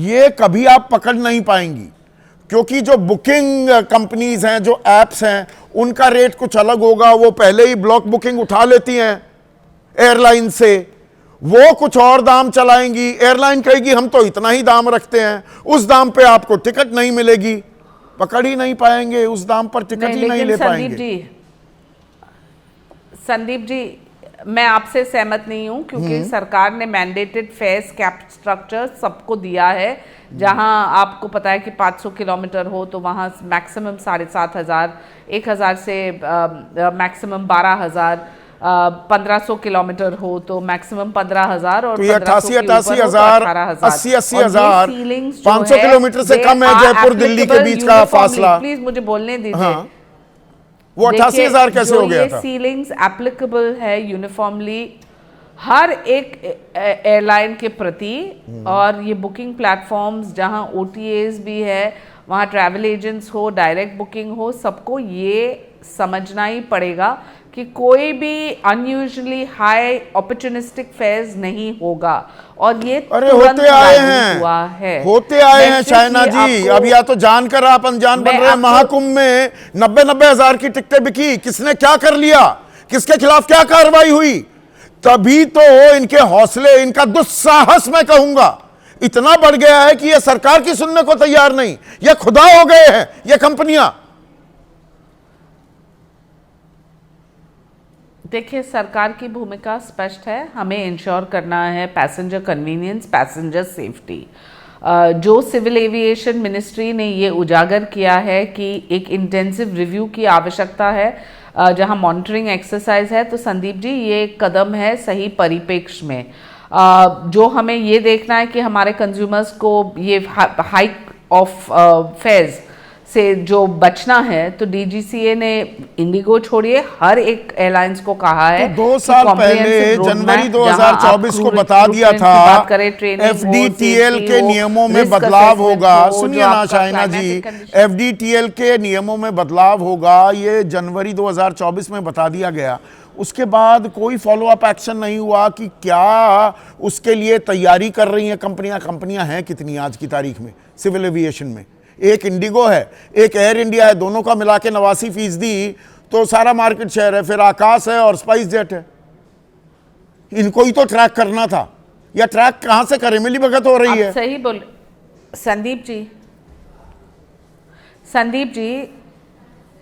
ये कभी आप पकड़ नहीं पाएंगी क्योंकि जो बुकिंग कंपनीज हैं, जो एप्स हैं, उनका रेट कुछ अलग होगा। वो पहले ही ब्लॉक बुकिंग उठा लेती हैं एयरलाइन से, वो कुछ और दाम चलाएंगी। एयरलाइन कहेगी हम तो इतना ही दाम रखते हैं, उस दाम पे आपको टिकट नहीं मिलेगी। पकड़ ही नहीं पाएंगे, उस दाम पर टिकट ही नहीं ले पाएंगे। संदीप जी मैं आपसे सहमत नहीं हूं क्योंकि सरकार ने मैंडेटेड फेयर्स कैप स्ट्रक्चर सबको दिया है। जहां आपको पता है कि 500 किलोमीटर हो तो वहां मैक्सिमम 7,500, 1,000 से मैक्सिमम 12,000, 1500 किलोमीटर हो तो मैक्सिमम 15,000 और 88,000, 80,000, 500 किलोमीटर से कम है जयपुर दिल्ली के बीच का फासला। प्लीज मुझे बोलने दीजिए। वो 88,000 कैसे हो गया था? सीलिंग्स एप्लीकेबल है यूनिफॉर्मली हर एक एयरलाइन के प्रति, और ये बुकिंग प्लेटफॉर्म्स जहां OTAs भी है, वहाँ ट्रैवल एजेंट्स हो, डायरेक्ट बुकिंग हो, सबको ये समझना ही पड़ेगा कि कोई भी अनयूजुअली हाई अपॉर्चुनिस्टिक फेयर्स नहीं होगा। और ये अरे होते आए हैं, हुआ है, होते आए हैं चाइना जी। अब या तो जानकर आप अनजान बन रहे हैं। महाकुंभ में 90-90 हजार की टिकटें बिकी, किसने क्या कर लिया, किसके खिलाफ क्या कार्रवाई हुई? तभी तो इनके हौसले, इनका दुस्साहस मैं कहूंगा इतना बढ़ गया है कि ये सरकार की सुनने को तैयार नहीं, ये खुदा हो गए हैं ये कंपनियां। देखिए, सरकार की भूमिका स्पष्ट है, हमें इंश्योर करना है पैसेंजर कन्वीनियंस, पैसेंजर सेफ्टी। जो सिविल एविएशन मिनिस्ट्री ने ये उजागर किया है कि एक इंटेंसिव रिव्यू की आवश्यकता है, जहां मॉनिटरिंग एक्सरसाइज है, तो संदीप जी ये एक कदम है सही परिप्रेक्ष्य में। जो हमें ये देखना है कि हमारे कंज्यूमर्स को ये हाइक ऑफ फेयर्स से जो बचना है, तो DGCA ने इंडिगो छोड़िए हर एक एयरलाइंस को कहा है तो 2 साल पहले जनवरी 2024 को बता दिया था FDTL के नियमों में बदलाव होगा। सुनिए ना शाइना जी, FDTL के नियमों में बदलाव होगा, ये जनवरी 2024 में बता दिया गया। उसके बाद कोई फॉलो अप एक्शन नहीं हुआ कि क्या उसके लिए तैयारी कर रही हैं कंपनियां। कंपनियां हैं कितनी आज की तारीख में सिविल एविएशन में? एक इंडिगो है, एक एयर इंडिया है, दोनों का मिला के 89% तो सारा मार्केट शेयर है। फिर आकाश है और स्पाइस जेट है। इनको ही तो ट्रैक करना था, या ट्रैक कहां से करें? मिली भगत हो रही है। सही बोल संदीप जी,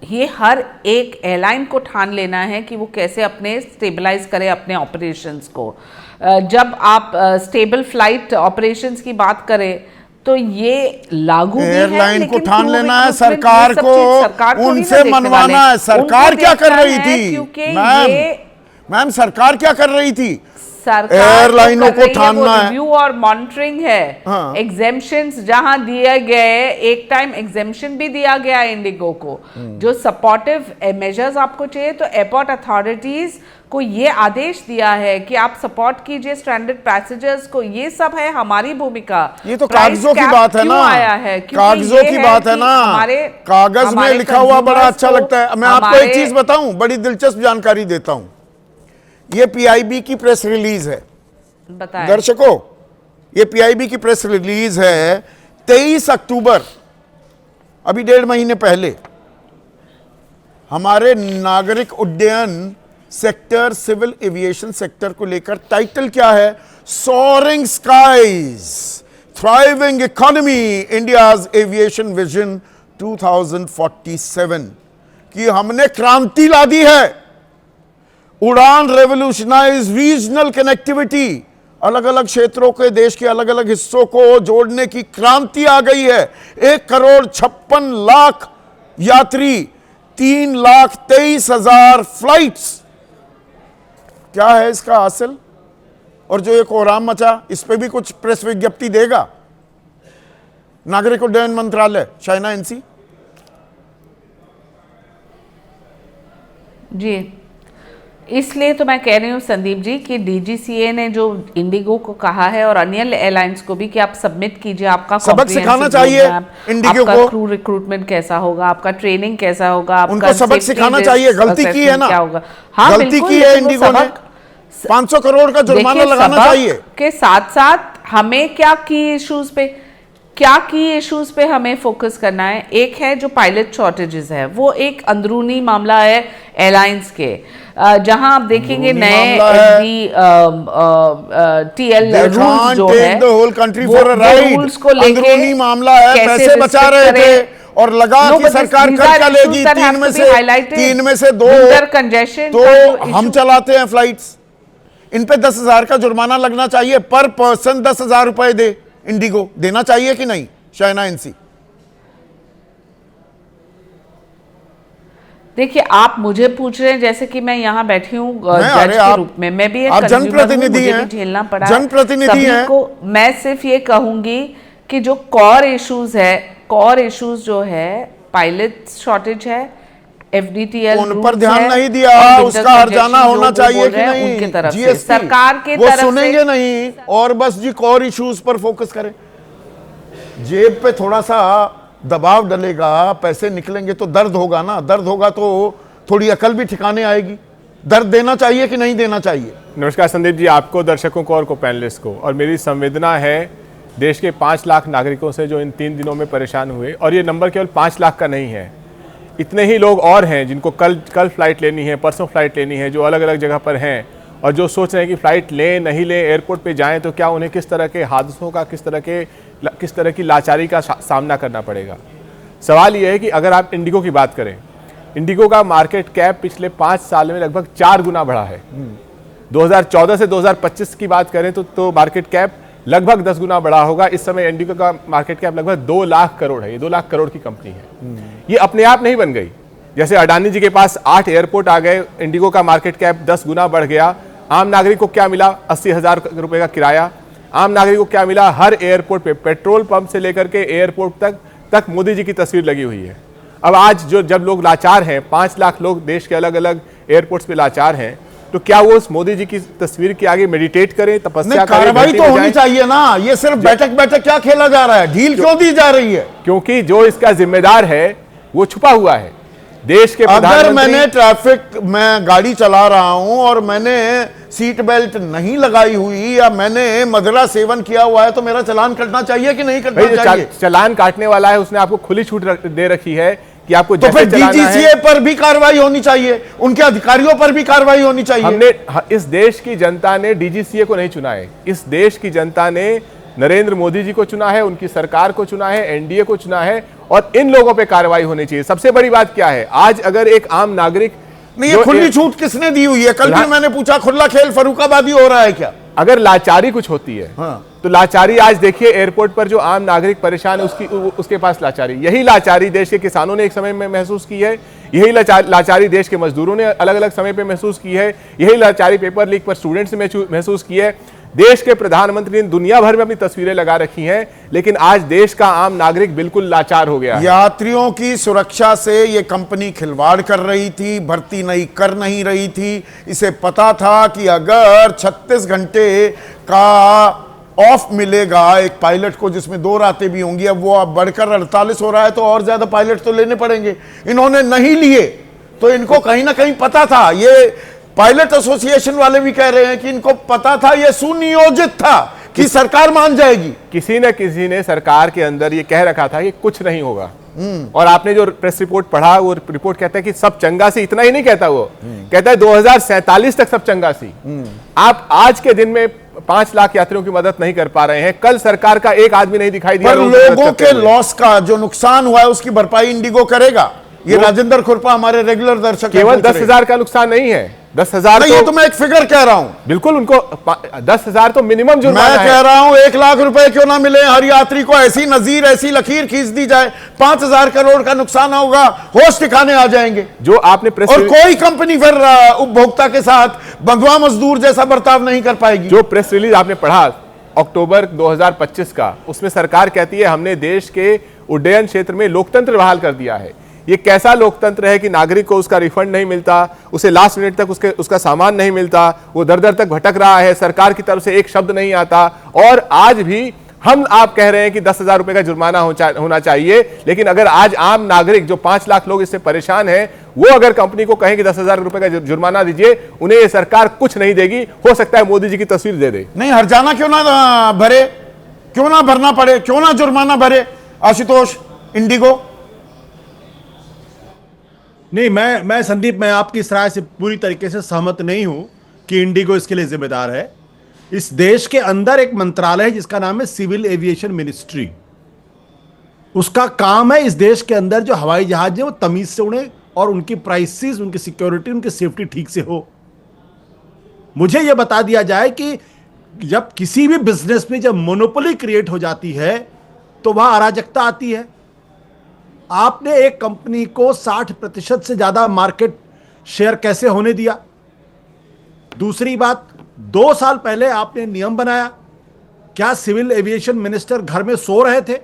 ये हर एक एयरलाइन को ठान लेना है कि वो कैसे अपने स्टेबलाइज करे अपने ऑपरेशंस को। जब आप स्टेबल फ्लाइट ऑपरेशंस की बात करें तो ये लागू भी है, एयरलाइन को ठान लेना है, सरकार को उनसे मनवाना है। सरकार क्या कर रही थी मैम? सरकार क्या कर रही थी? एयरलाइनों को ठानना है, रिव्यू और मॉनिटरिंग है। हाँ। एग्जेम्पशंस जहां दिए गए, एक टाइम एग्जेम्पशन भी दिया गया इंडिगो को। जो सपोर्टिव मेजर्स आपको चाहिए, तो एयरपोर्ट अथॉरिटीज को ये आदेश दिया है कि आप सपोर्ट कीजिए स्ट्रैंडेड पैसेंजर्स को। ये सब है हमारी भूमिका। ये तो कागजों की बात है ना, आया है कागजों की बात है ना। कागज में लिखा हुआ बड़ा अच्छा लगता है। मैं आपको एक चीज बताऊं, बड़ी दिलचस्प जानकारी देता हूं। ये PIB की प्रेस रिलीज है दर्शकों, ये PIB की प्रेस रिलीज है 23 अक्टूबर, अभी 1.5 महीने पहले। हमारे नागरिक उड्डयन सेक्टर, सिविल एविएशन सेक्टर को लेकर टाइटल क्या है? Soaring skies, thriving economy, India's aviation vision 2047 कि हमने क्रांति ला दी है। उड़ान रेवोल्यूशनाइज रीजनल कनेक्टिविटी, अलग अलग क्षेत्रों के देश के अलग अलग हिस्सों को जोड़ने की क्रांति आ गई है। 1,56,00,000 यात्री, 3,23,000 फ्लाइट्स। क्या है इसका हासिल? और जो ये कोहराम मचा, इस पे भी कुछ प्रेस विज्ञप्ति देगा नागरिक उड्डयन मंत्रालय, चाइना NC जी। इसलिए तो मैं कह रही हूँ संदीप जी कि DGCA ने जो इंडिगो को कहा है और अन्य एयरलाइंस को भी कि आप सबमिट कीजिए आपका सबक सिखाना चाहिए इंडिगो को। क्रू रिक्रूटमेंट कैसा होगा, आपका ट्रेनिंग कैसा होगा, आपका उनको सबक सिखाना चाहिए। गलती की है ना, क्या होगा? हाँ, गलती की है इंडिगो ने। 500 करोड़ का जुर्माना लगाना चाहिए। के साथ साथ हमें क्या की इश्यूज पे हमें फोकस करना है। एक है जो पायलट शॉर्टेजेस है, वो एक अंदरूनी मामला है एयरलाइंस के, जहां आप देखेंगे नए TL रूल्स जो है, रूल्स को लेके मामला है। पैसे बचा रहे थे और लगा कि सरकार खर्चा लेगी, 3 में से 2 कंजेशन तो हम चलाते हैं फ्लाइट्स। इन पे 10,000 का जुर्माना लगना चाहिए, पर पर्सन 10,000 रुपए दे। इंडिगो देना चाहिए कि नहीं? चाइना NC देखिए, आप मुझे पूछ रहे हैं जैसे कि मैं यहाँ बैठी हूँ जज के रूप में। मैं भी एक जनप्रतिनिधि हैं, झेलना पड़ा, जनप्रतिनिधि हैं। मैं सिर्फ ये कहूंगी कि जो कोर इश्यूज जो है, पायलट शॉर्टेज है, FDTL उन पर rules ध्यान है नहीं दिया, और उसका winter हर्जाना congestion होना जो चाहिए बोल कि रहे हैं, नहीं। उनके तरफ से GST, सरकार के वो तरफ सुनेंगे से नहीं और बस जी और इश्यूज पर फोकस करें। जेब पे थोड़ा सा दबाव डलेगा, पैसे निकलेंगे तो दर्द होगा ना, दर्द होगा तो थोड़ी अकल भी ठिकाने आएगी। दर्द देना चाहिए कि नहीं देना चाहिए? नमस्कार संदीप जी, आपको, दर्शकों को और को पैनलिस्ट को। और मेरी संवेदना है देश के 5 लाख नागरिकों से जो इन 3 दिनों में परेशान हुए, और ये नंबर केवल 5 लाख का नहीं है, इतने ही लोग और हैं जिनको कल फ्लाइट लेनी है, परसों फ्लाइट लेनी है, जो अलग अलग जगह पर हैं और जो सोच रहे हैं कि फ़्लाइट लें नहीं लें, एयरपोर्ट पे जाएं तो क्या उन्हें किस तरह के हादसों का, किस तरह की लाचारी का सामना करना पड़ेगा। सवाल ये है कि अगर आप इंडिगो की बात करें, इंडिगो का मार्केट कैप पिछले 5 साल में लगभग 4 गुना बढ़ा है। 2014 से 2025 की बात करें तो मार्केट कैप लगभग 10 गुना बढ़ा होगा। इस समय इंडिगो का मार्केट कैप लगभग 2 लाख करोड़ है। ये 2 लाख करोड़ की कंपनी है। ये अपने आप नहीं बन गई। जैसे अडानी जी के पास 8 एयरपोर्ट आ गए, इंडिगो का मार्केट कैप 10 गुना बढ़ गया। आम नागरिक को क्या मिला? 80,000 रुपये का किराया। आम नागरिक को क्या मिला? हर एयरपोर्ट पे, पेट्रोल पंप से लेकर के एयरपोर्ट तक मोदी जी की तस्वीर लगी हुई है। अब आज जब लोग लाचार हैं, 5 लाख लोग देश के अलग अलग एयरपोर्ट्स पे लाचार हैं, तो क्या वो उस मोदी जी की तस्वीर के आगे मेडिटेट करें, तपस्या करें? कार्रवाई तो होनी चाहिए ना। ये सिर्फ बैठक क्या खेला जा रहा है? ढील क्यों दी जा रही है? क्योंकि जो इसका जिम्मेदार है वो छुपा हुआ है। देश के अगर मैंने ट्रैफिक में गाड़ी चला रहा हूं और मैंने सीट बेल्ट नहीं लगाई हुई या मैंने मदिरा सेवन किया हुआ है तो मेरा चालान कटना चाहिए कि नहीं कटना चाहिए? चालान काटने वाला है, उसने आपको खुली छूट दे रखी है कि आपको तो फिर DGCA पर भी कार्रवाई होनी चाहिए, उनके अधिकारियों पर भी कार्रवाई होनी चाहिए। हमने, इस देश की जनता ने DGCA को नहीं चुना है। इस देश की जनता ने नरेंद्र मोदी जी को चुना है, उनकी सरकार को चुना है, NDA को चुना है, और इन लोगों पे कार्रवाई होनी चाहिए। सबसे बड़ी बात क्या है, आज अगर एक आम नागरिक नहीं, ये खुली छूट किसने दी हुई है? कल भी मैंने पूछा, खुला खेल फर्रुखाबादी हो रहा है क्या? अगर लाचारी कुछ होती है तो लाचारी, आज देखिए एयरपोर्ट पर जो आम नागरिक परेशान है उसके पास लाचारी, यही लाचारी देश के किसानों ने एक समय में महसूस की है, यही लाचारी देश के मजदूरों ने अलग अलग समय पे महसूस की है, यही लाचारी पेपर लीक पर स्टूडेंट्स ने महसूस की है। देश के प्रधानमंत्री ने दुनिया भर में अपनी तस्वीरें लगा रखी हैं, लेकिन आज देश का आम नागरिक बिल्कुल लाचार हो गया है। यात्रियों की सुरक्षा से ये कंपनी खिलवाड़ कर रही थी, भर्ती नहीं कर नहीं रही थी। इसे पता था कि अगर 36 घंटे का ऑफ मिलेगा एक पायलट को, जिसमें 2 रातें भी होंगी, अब वो अब बढ़कर 48 हो रहा है, तो और ज्यादा पायलट तो लेने पड़ेंगे। इन्होंने नहीं लिए, तो इनको कहीं ना कहीं पता था। ये पायलट एसोसिएशन वाले भी कह रहे हैं कि इनको पता था, ये सुनियोजित था कि सरकार मान जाएगी। किसी न किसी ने सरकार के अंदर ये कह रखा था कि कुछ नहीं होगा। और आपने जो प्रेस रिपोर्ट पढ़ा, वो रिपोर्ट कहता है कि सब चंगा सी, इतना ही नहीं कहता, वो कहता है 2047 तक सब चंगा सी। आप आज के दिन में 5 लाख यात्रियों की मदद नहीं कर पा रहे हैं। कल सरकार का एक आदमी नहीं दिखाई दिया। पर लोगों के लॉस का जो नुकसान हुआ है उसकी भरपाई इंडिगो करेगा। ये राजेंद्र खुरपा हमारे रेगुलर दर्शक केवल 10,000 का नुकसान नहीं है, 10,000 ये तो मैं एक फिगर कह रहा हूं। बिल्कुल, उनको 10,000 तो मिनिमम जुर्माना है। मैं कह रहा हूं 1 लाख रुपए क्यों ना मिले हर यात्री को, ऐसी नजीर, ऐसी लकीर खींच दी जाए, 5,000 करोड़ का नुकसान होगा, होश ठिकाने आ जाएंगे। जो आपने प्रेस, और कोई कंपनी फिर उपभोक्ता के साथ बंधुआ मजदूर जैसा बर्ताव नहीं कर पाएगी। जो प्रेस रिलीज आपने पढ़ा अक्टूबर 2025 का, उसमें सरकार कहती है हमने देश के उड्डयन क्षेत्र में लोकतंत्र बहाल कर दिया है। ये कैसा लोकतंत्र है कि नागरिक को उसका रिफंड नहीं मिलता, उसे लास्ट मिनट तक उसका सामान नहीं मिलता, वो दर दर तक भटक रहा है, सरकार की तरफ से एक शब्द नहीं आता। और आज भी आप कह रहे हैं कि 10,000 रुपए का जुर्माना होना चाहिए, लेकिन अगर आज आम नागरिक, जो 5 लाख लोग इससे परेशान हैं, वो अगर कंपनी को कहें कि 10,000 रुपए का जुर्माना दीजिए, उन्हें ये सरकार कुछ नहीं देगी। हो सकता है मोदी जी की तस्वीर दे दे। नहीं, हर्जाना क्यों ना भरे, क्यों ना भरना पड़े, क्यों ना जुर्माना भरे आशुतोष इंडिगो? नहीं, मैं संदीप, मैं आपकी इस राय से पूरी तरीके से सहमत नहीं हूं कि इंडिगो इसके लिए जिम्मेदार है। इस देश के अंदर एक मंत्रालय है जिसका नाम है सिविल एविएशन मिनिस्ट्री। उसका काम है इस देश के अंदर जो हवाई जहाज है वो तमीज से उड़े और उनकी प्राइसेस, उनकी सिक्योरिटी, उनकी सेफ्टी ठीक से हो। मुझे यह बता दिया जाए कि जब किसी भी बिजनेस में जब मोनोपोली क्रिएट हो जाती है तो वहां अराजकता आती है। आपने एक कंपनी को 60% से ज्यादा मार्केट शेयर कैसे होने दिया? दूसरी बात, 2 साल पहले आपने नियम बनाया, क्या सिविल एविएशन मिनिस्टर घर में सो रहे थे?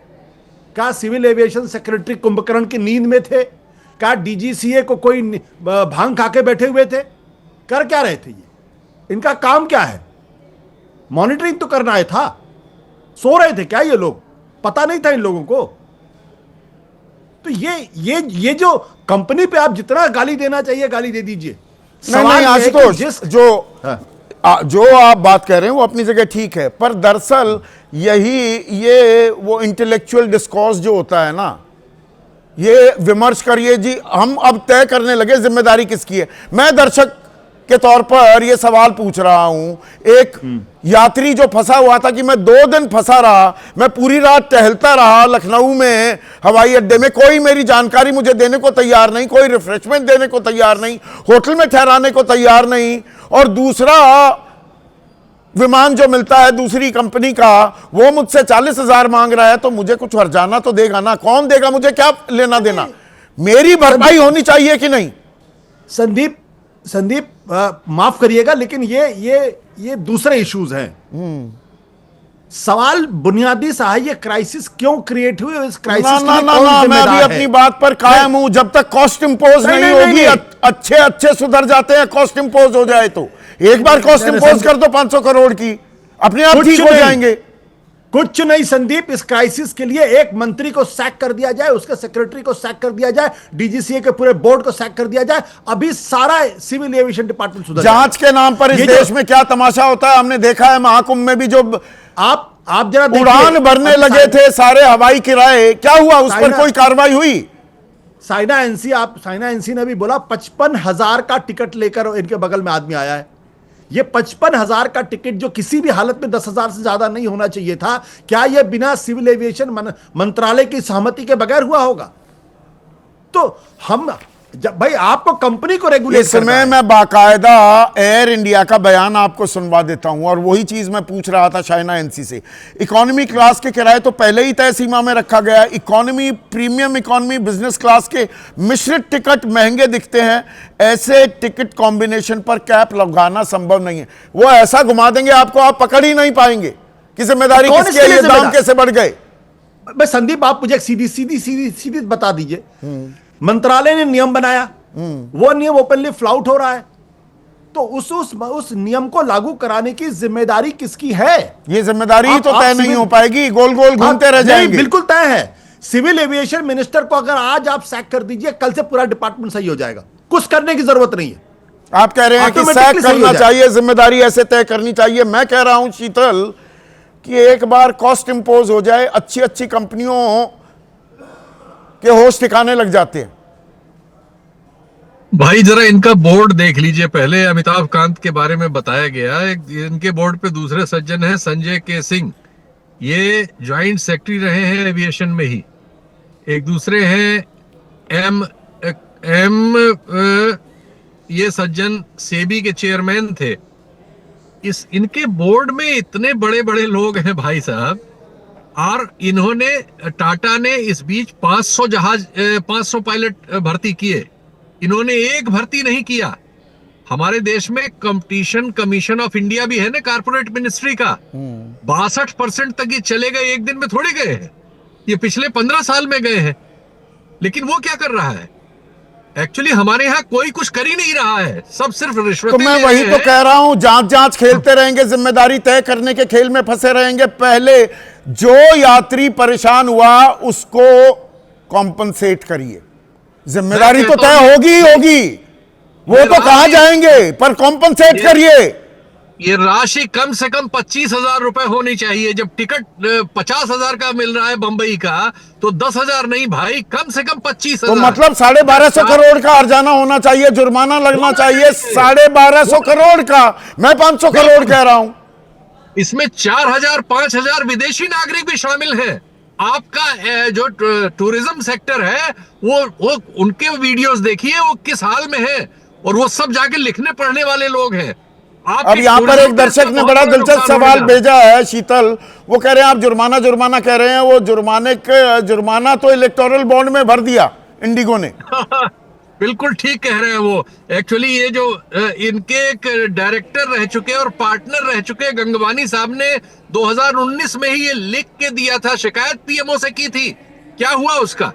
क्या सिविल एविएशन सेक्रेटरी कुंभकर्ण की नींद में थे? क्या डीजीसीए को कोई भांग खा के बैठे हुए थे? कर क्या रहे थे ये? इनका काम क्या है? मॉनिटरिंग तो करना है था। सो रहे थे क्या ये लोग? पता नहीं था इन लोगों को? तो ये जो कंपनी पे आप जितना गाली देना चाहिए गाली दे दीजिए। नहीं आशुतोष, जो आप बात कर रहे हैं वो अपनी जगह ठीक है, पर दरअसल ये वो इंटेलेक्चुअल डिस्कोर्स जो होता है ना, ये विमर्श करिए जी, हम अब तय करने लगे जिम्मेदारी किसकी है। मैं दर्शक के तौर पर ये सवाल पूछ रहा हूं, एक यात्री जो फंसा हुआ था कि मैं 2 दिन फंसा रहा, मैं पूरी रात टहलता रहा लखनऊ में हवाई अड्डे में, कोई मेरी जानकारी मुझे देने को तैयार नहीं, कोई रिफ्रेशमेंट देने को तैयार नहीं, होटल में ठहराने को तैयार नहीं, और दूसरा विमान जो मिलता है दूसरी कंपनी का वो मुझसे 40,000 मांग रहा है, तो मुझे कुछ हर्जाना तो देगा ना? कौन देगा? मुझे क्या लेना देना? मेरी भरपाई होनी चाहिए कि नहीं? संदीप माफ करिएगा, लेकिन ये दूसरे इश्यूज हैं। सवाल बुनियादी सा है, ये क्राइसिस क्यों क्रिएट हुई? इस क्राइसिस ना मैं अभी अपनी बात पर कायम हूं। जब तक कॉस्ट इंपोज नहीं होगी, अच्छे सुधर जाते हैं, कॉस्ट इंपोज हो जाए तो। एक बार कॉस्ट इंपोज कर दो 500 करोड़ की, अपने आप ठीक हो जाएंगे। कुछ नहीं संदीप, इस क्राइसिस के लिए एक मंत्री को सैक कर दिया जाए, उसके सेक्रेटरी को सैक कर दिया जाए, डीजीसीए के पूरे बोर्ड को सैक कर दिया जाए, अभी सारा सिविल एविएशन डिपार्टमेंट सुधर जाएगा। जांच के नाम पर इस देश में क्या तमाशा होता है हमने देखा है। महाकुंभ में भी जो आप जरा उड़ान भरने लगे थे सारे हवाई किराए, क्या हुआ? उस पर कोई कार्रवाई हुई? साइना एनसी ने भी बोला 55,000 का टिकट लेकर इनके बगल में आदमी आया है। ये 55,000 का टिकट जो किसी भी हालत में 10,000 से ज्यादा नहीं होना चाहिए था, क्या यह बिना सिविल एविएशन मंत्रालय की सहमति के बगैर हुआ होगा? तो हम जब भाई आपको कंपनी को रेगुलेट इस समय मैं बाकायदा एयर इंडिया का बयान आपको सुनवा देता हूं, और वही चीज मैं पूछ रहा था शाइना एनसी से। इकोनॉमी क्लास के किराए तो पहले ही तय सीमा में रखा गया है। Economy, premium economy, business class के मिश्रित टिकट महंगे दिखते हैं। ऐसे टिकट कॉम्बिनेशन पर कैप लगाना संभव नहीं है। वो ऐसा घुमा देंगे आपको, आप पकड़ ही नहीं पाएंगे कि जिम्मेदारी किसकी है, ये दाम कैसे बढ़ गए। मैं संदीप, आप मुझे सीधी बता दीजिए। मंत्रालय ने नियम बनाया, वो नियम ओपनली फ्लाउट हो रहा है, तो उस नियम को लागू कराने की जिम्मेदारी किसकी है? ये जिम्मेदारी तो तय नहीं हो पाएगी, गोल गोल घूमते रह जाएंगे। बिल्कुल तय है। सिविल एविएशन मिनिस्टर को अगर आज आप सैक कर दीजिए, कल से पूरा डिपार्टमेंट सही हो जाएगा, कुछ करने की जरूरत नहीं है। आप कह रहे हैं कि सैक करना चाहिए, जिम्मेदारी ऐसे तय करनी चाहिए। मैं कह रहा हूं शीतल कि एक बार कॉस्ट इंपोज हो जाए, अच्छी कंपनियों के होश ठिकाने लग जाते हैं। भाई जरा इनका बोर्ड देख लीजिए। पहले अमिताभ कांत के बारे में बताया गया, इनके बोर्ड पे दूसरे सज्जन हैं संजय के सिंह, ये ज्वाइंट सेक्रेटरी रहे हैं एविएशन में ही। एक दूसरे हैं ये सज्जन सेबी के चेयरमैन थे। इनके बोर्ड में इतने बड़े बड़े लोग हैं भाई साहब, और इन्होंने, टाटा ने इस बीच 500 पायलट भर्ती किए, इन्होंने एक भर्ती नहीं किया। हमारे देश में कंपटीशन कमीशन ऑफ इंडिया भी है ना, कारपोरेट मिनिस्ट्री का, 62% तक ये चले गए, एक दिन में थोड़े गए हैं, ये पिछले 15 साल में गए हैं। लेकिन वो क्या कर रहा है? एक्चुअली हमारे यहाँ कोई कुछ कर ही नहीं रहा है, सब सिर्फ रिश्वत। तो मैं वही तो कह रहा हूं, जांच खेलते रहेंगे, जिम्मेदारी तय करने के खेल में फंसे रहेंगे। पहले जो यात्री परेशान हुआ उसको कॉम्पनसेट करिए, जिम्मेदारी तो तय होगी, वो तो कहां जाएंगे, पर कॉम्पनसेट करिए। ये राशि कम से कम 25,000 रुपए होनी चाहिए। जब टिकट 50,000 का मिल रहा है बंबई का, तो 10,000 नहीं भाई, कम से कम 25,000। तो मतलब 1250 करोड़ का हर्जाना होना चाहिए, जुर्माना लगना चाहिए 1250 करोड़ का। मैं 500 करोड़ कह रहा हूं। इसमें 4,000 5,000 विदेशी नागरिक भी शामिल हैं। आपका जो टूरिज्म सेक्टर है, वो उनके वीडियोस देखिए, वो किस हाल में है, और वो सब जाके लिखने पढ़ने वाले लोग हैं। अब यहाँ पर एक दर्शक ने बड़ा दिलचस्प सवाल भेजा है शीतल, वो कह रहे हैं आप जुर्माना कह रहे हैं, वो जुर्माना तो इलेक्टोरल बॉन्ड में भर दिया इंडिगो ने। बिल्कुल ठीक कह रहे हैं वो। एक्चुअली ये जो इनके एक डायरेक्टर रह चुके और पार्टनर रह चुके गंगवानी साहब ने 2019 में ही ये लिख के दिया था, शिकायत पीएमओ से की थी। क्या हुआ उसका?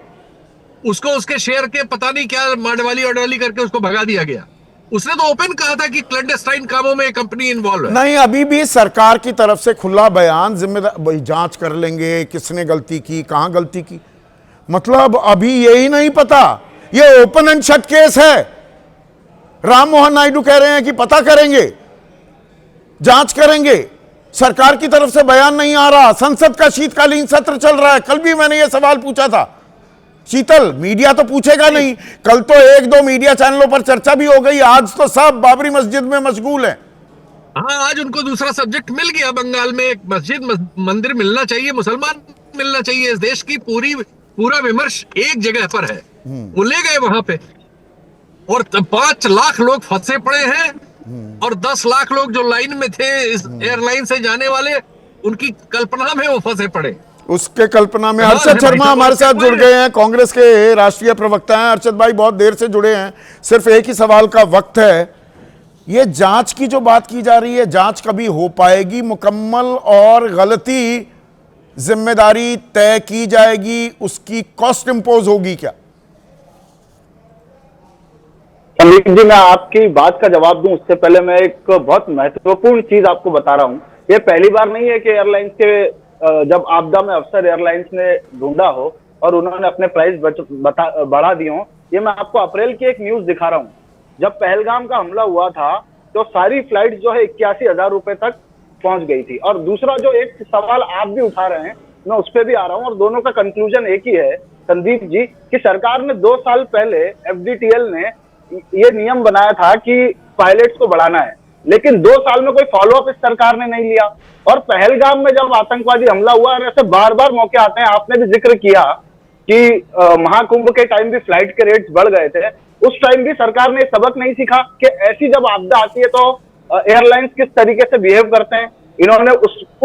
उसको उसके शेयर के पता नहीं क्या माडवाली करके उसको भगा दिया गया। उसने तो ओपन कहा था कि क्लैंडस्टाइन कामों में कंपनी इन्वॉल्व है। नहीं, अभी भी सरकार की तरफ से खुला बयान, जिम्मेदार जांच कर लेंगे किसने गलती की, कहां गलती की। मतलब अभी यही नहीं पता, ये ओपन एंड शट केस है। राम मोहन नायडू कह रहे हैं कि पता करेंगे, जांच करेंगे, सरकार की तरफ से बयान नहीं आ रहा। संसद का शीतकालीन सत्र चल रहा है। कल भी मैंने यह सवाल पूछा था। शीतल, मीडिया तो पूछेगा नहीं, कल तो 1-2 मीडिया चैनलों पर चर्चा भी हो गई, आज तो सब बाबरी मस्जिद में मशगूल है। हाँ, आज उनको दूसरा सब्जेक्ट मिल गया। बंगाल में एक मस्जिद मंदिर मिलना चाहिए, मुसलमान मिलना चाहिए। इस देश की पूरा विमर्श एक जगह पर है, वो ले गए वहां पे। और 5 लाख लोग फंसे पड़े हैं और 10 लाख लोग जो लाइन में थे इस एयरलाइन से जाने वाले, उनकी कल्पना में वो फंसे पड़े। उसके कल्पना में अर्शद शर्मा हमारे साथ जुड़ गए हैं, कांग्रेस के राष्ट्रीय प्रवक्ता हैं। अर्शद भाई बहुत देर से जुड़े हैं, सिर्फ एक ही सवाल का वक्त है। ये जांच की जो बात की जा रही है, जांच कभी हो पाएगी मुकम्मल, और गलती जिम्मेदारी तय की जाएगी, उसकी कॉस्ट इंपोज होगी क्या? संदीप जी, मैं आपकी बात का जवाब दूं उससे पहले मैं एक बहुत महत्वपूर्ण चीज आपको बता रहा हूं। ये पहली बार नहीं है कि एयरलाइंस के जब आपदा में अफसर एयरलाइंस ने ढूंढा हो और उन्होंने अपने प्राइस बढ़ा दिए हो। ये मैं आपको अप्रैल की एक न्यूज दिखा रहा हूँ। जब पहलगाम का हमला हुआ था तो सारी फ्लाइट जो है 81,000 रुपए तक पहुंच गई थी। और दूसरा जो एक सवाल आप भी उठा रहे हैं, मैं उस पर भी आ रहा हूँ, और दोनों का कंक्लूजन एक ही है संदीप जी, कि सरकार ने 2 साल पहले FDTL ने ये नियम बनाया था कि पायलट्स को बढ़ाना है, लेकिन 2 साल में कोई फॉलोअप इस सरकार ने नहीं लिया। और पहलगाम में जब आतंकवादी हमला हुआ, और ऐसे बार बार मौके आते हैं, आपने भी जिक्र किया कि महाकुंभ के टाइम भी फ्लाइट के रेट्स बढ़ गए थे, उस टाइम भी सरकार ने सबक नहीं सीखा कि ऐसी जब आपदा आती है तो एयरलाइंस किस तरीके से बिहेव करते हैं। इन्होंने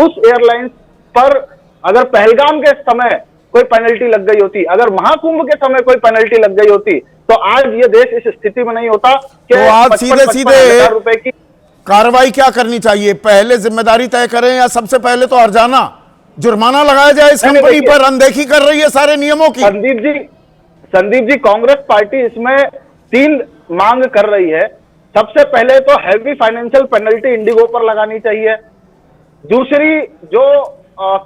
उस एयरलाइंस पर अगर पहलगाम के समय कोई पेनल्टी लग गई होती, अगर महाकुंभ के समय कोई पेनल्टी लग गई होती, तो आज ये देश इस स्थिति में नहीं होता कि तो आज सीधे रुपए की कार्रवाई क्या करनी चाहिए? पहले जिम्मेदारी तय करें, या सबसे पहले तो हर्जाना जुर्माना लगाया जाए इस कंपनी पर? अनदेखी कर रही है सारे नियमों की। संदीप जी, कांग्रेस पार्टी इसमें 3 मांग कर रही है। सबसे पहले तो हैवी फाइनेंशियल पेनल्टी इंडिगो पर लगानी चाहिए। दूसरी, जो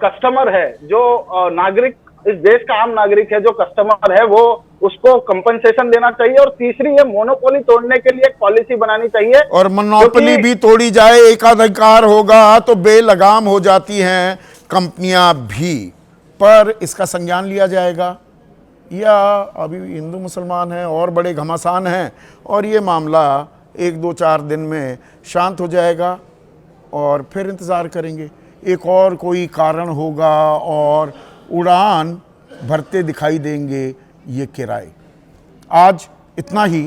कस्टमर है, जो नागरिक, इस देश का आम नागरिक है, जो कस्टमर है, वो उसको कंपनसेशन देना चाहिए। और तीसरी, ये मोनोपोली तोड़ने के लिए एक पॉलिसी बनानी चाहिए। और मोनोपोली भी तोड़ी जाए, एकाधिकार होगा तो बेलगाम हो जाती हैं कंपनियां भी, पर इसका संज्ञान लिया जाएगा, या अभी हिंदू मुसलमान हैं और बड़े घमासान हैं और ये मामला 1-2-4 दिन में शांत हो जाएगा और फिर इंतज़ार करेंगे, एक और कोई कारण होगा और उड़ान भरते दिखाई देंगे ये किराए। आज इतना ही।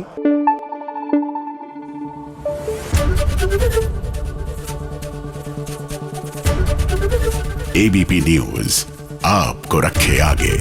ABP न्यूज़ आपको रखे आगे।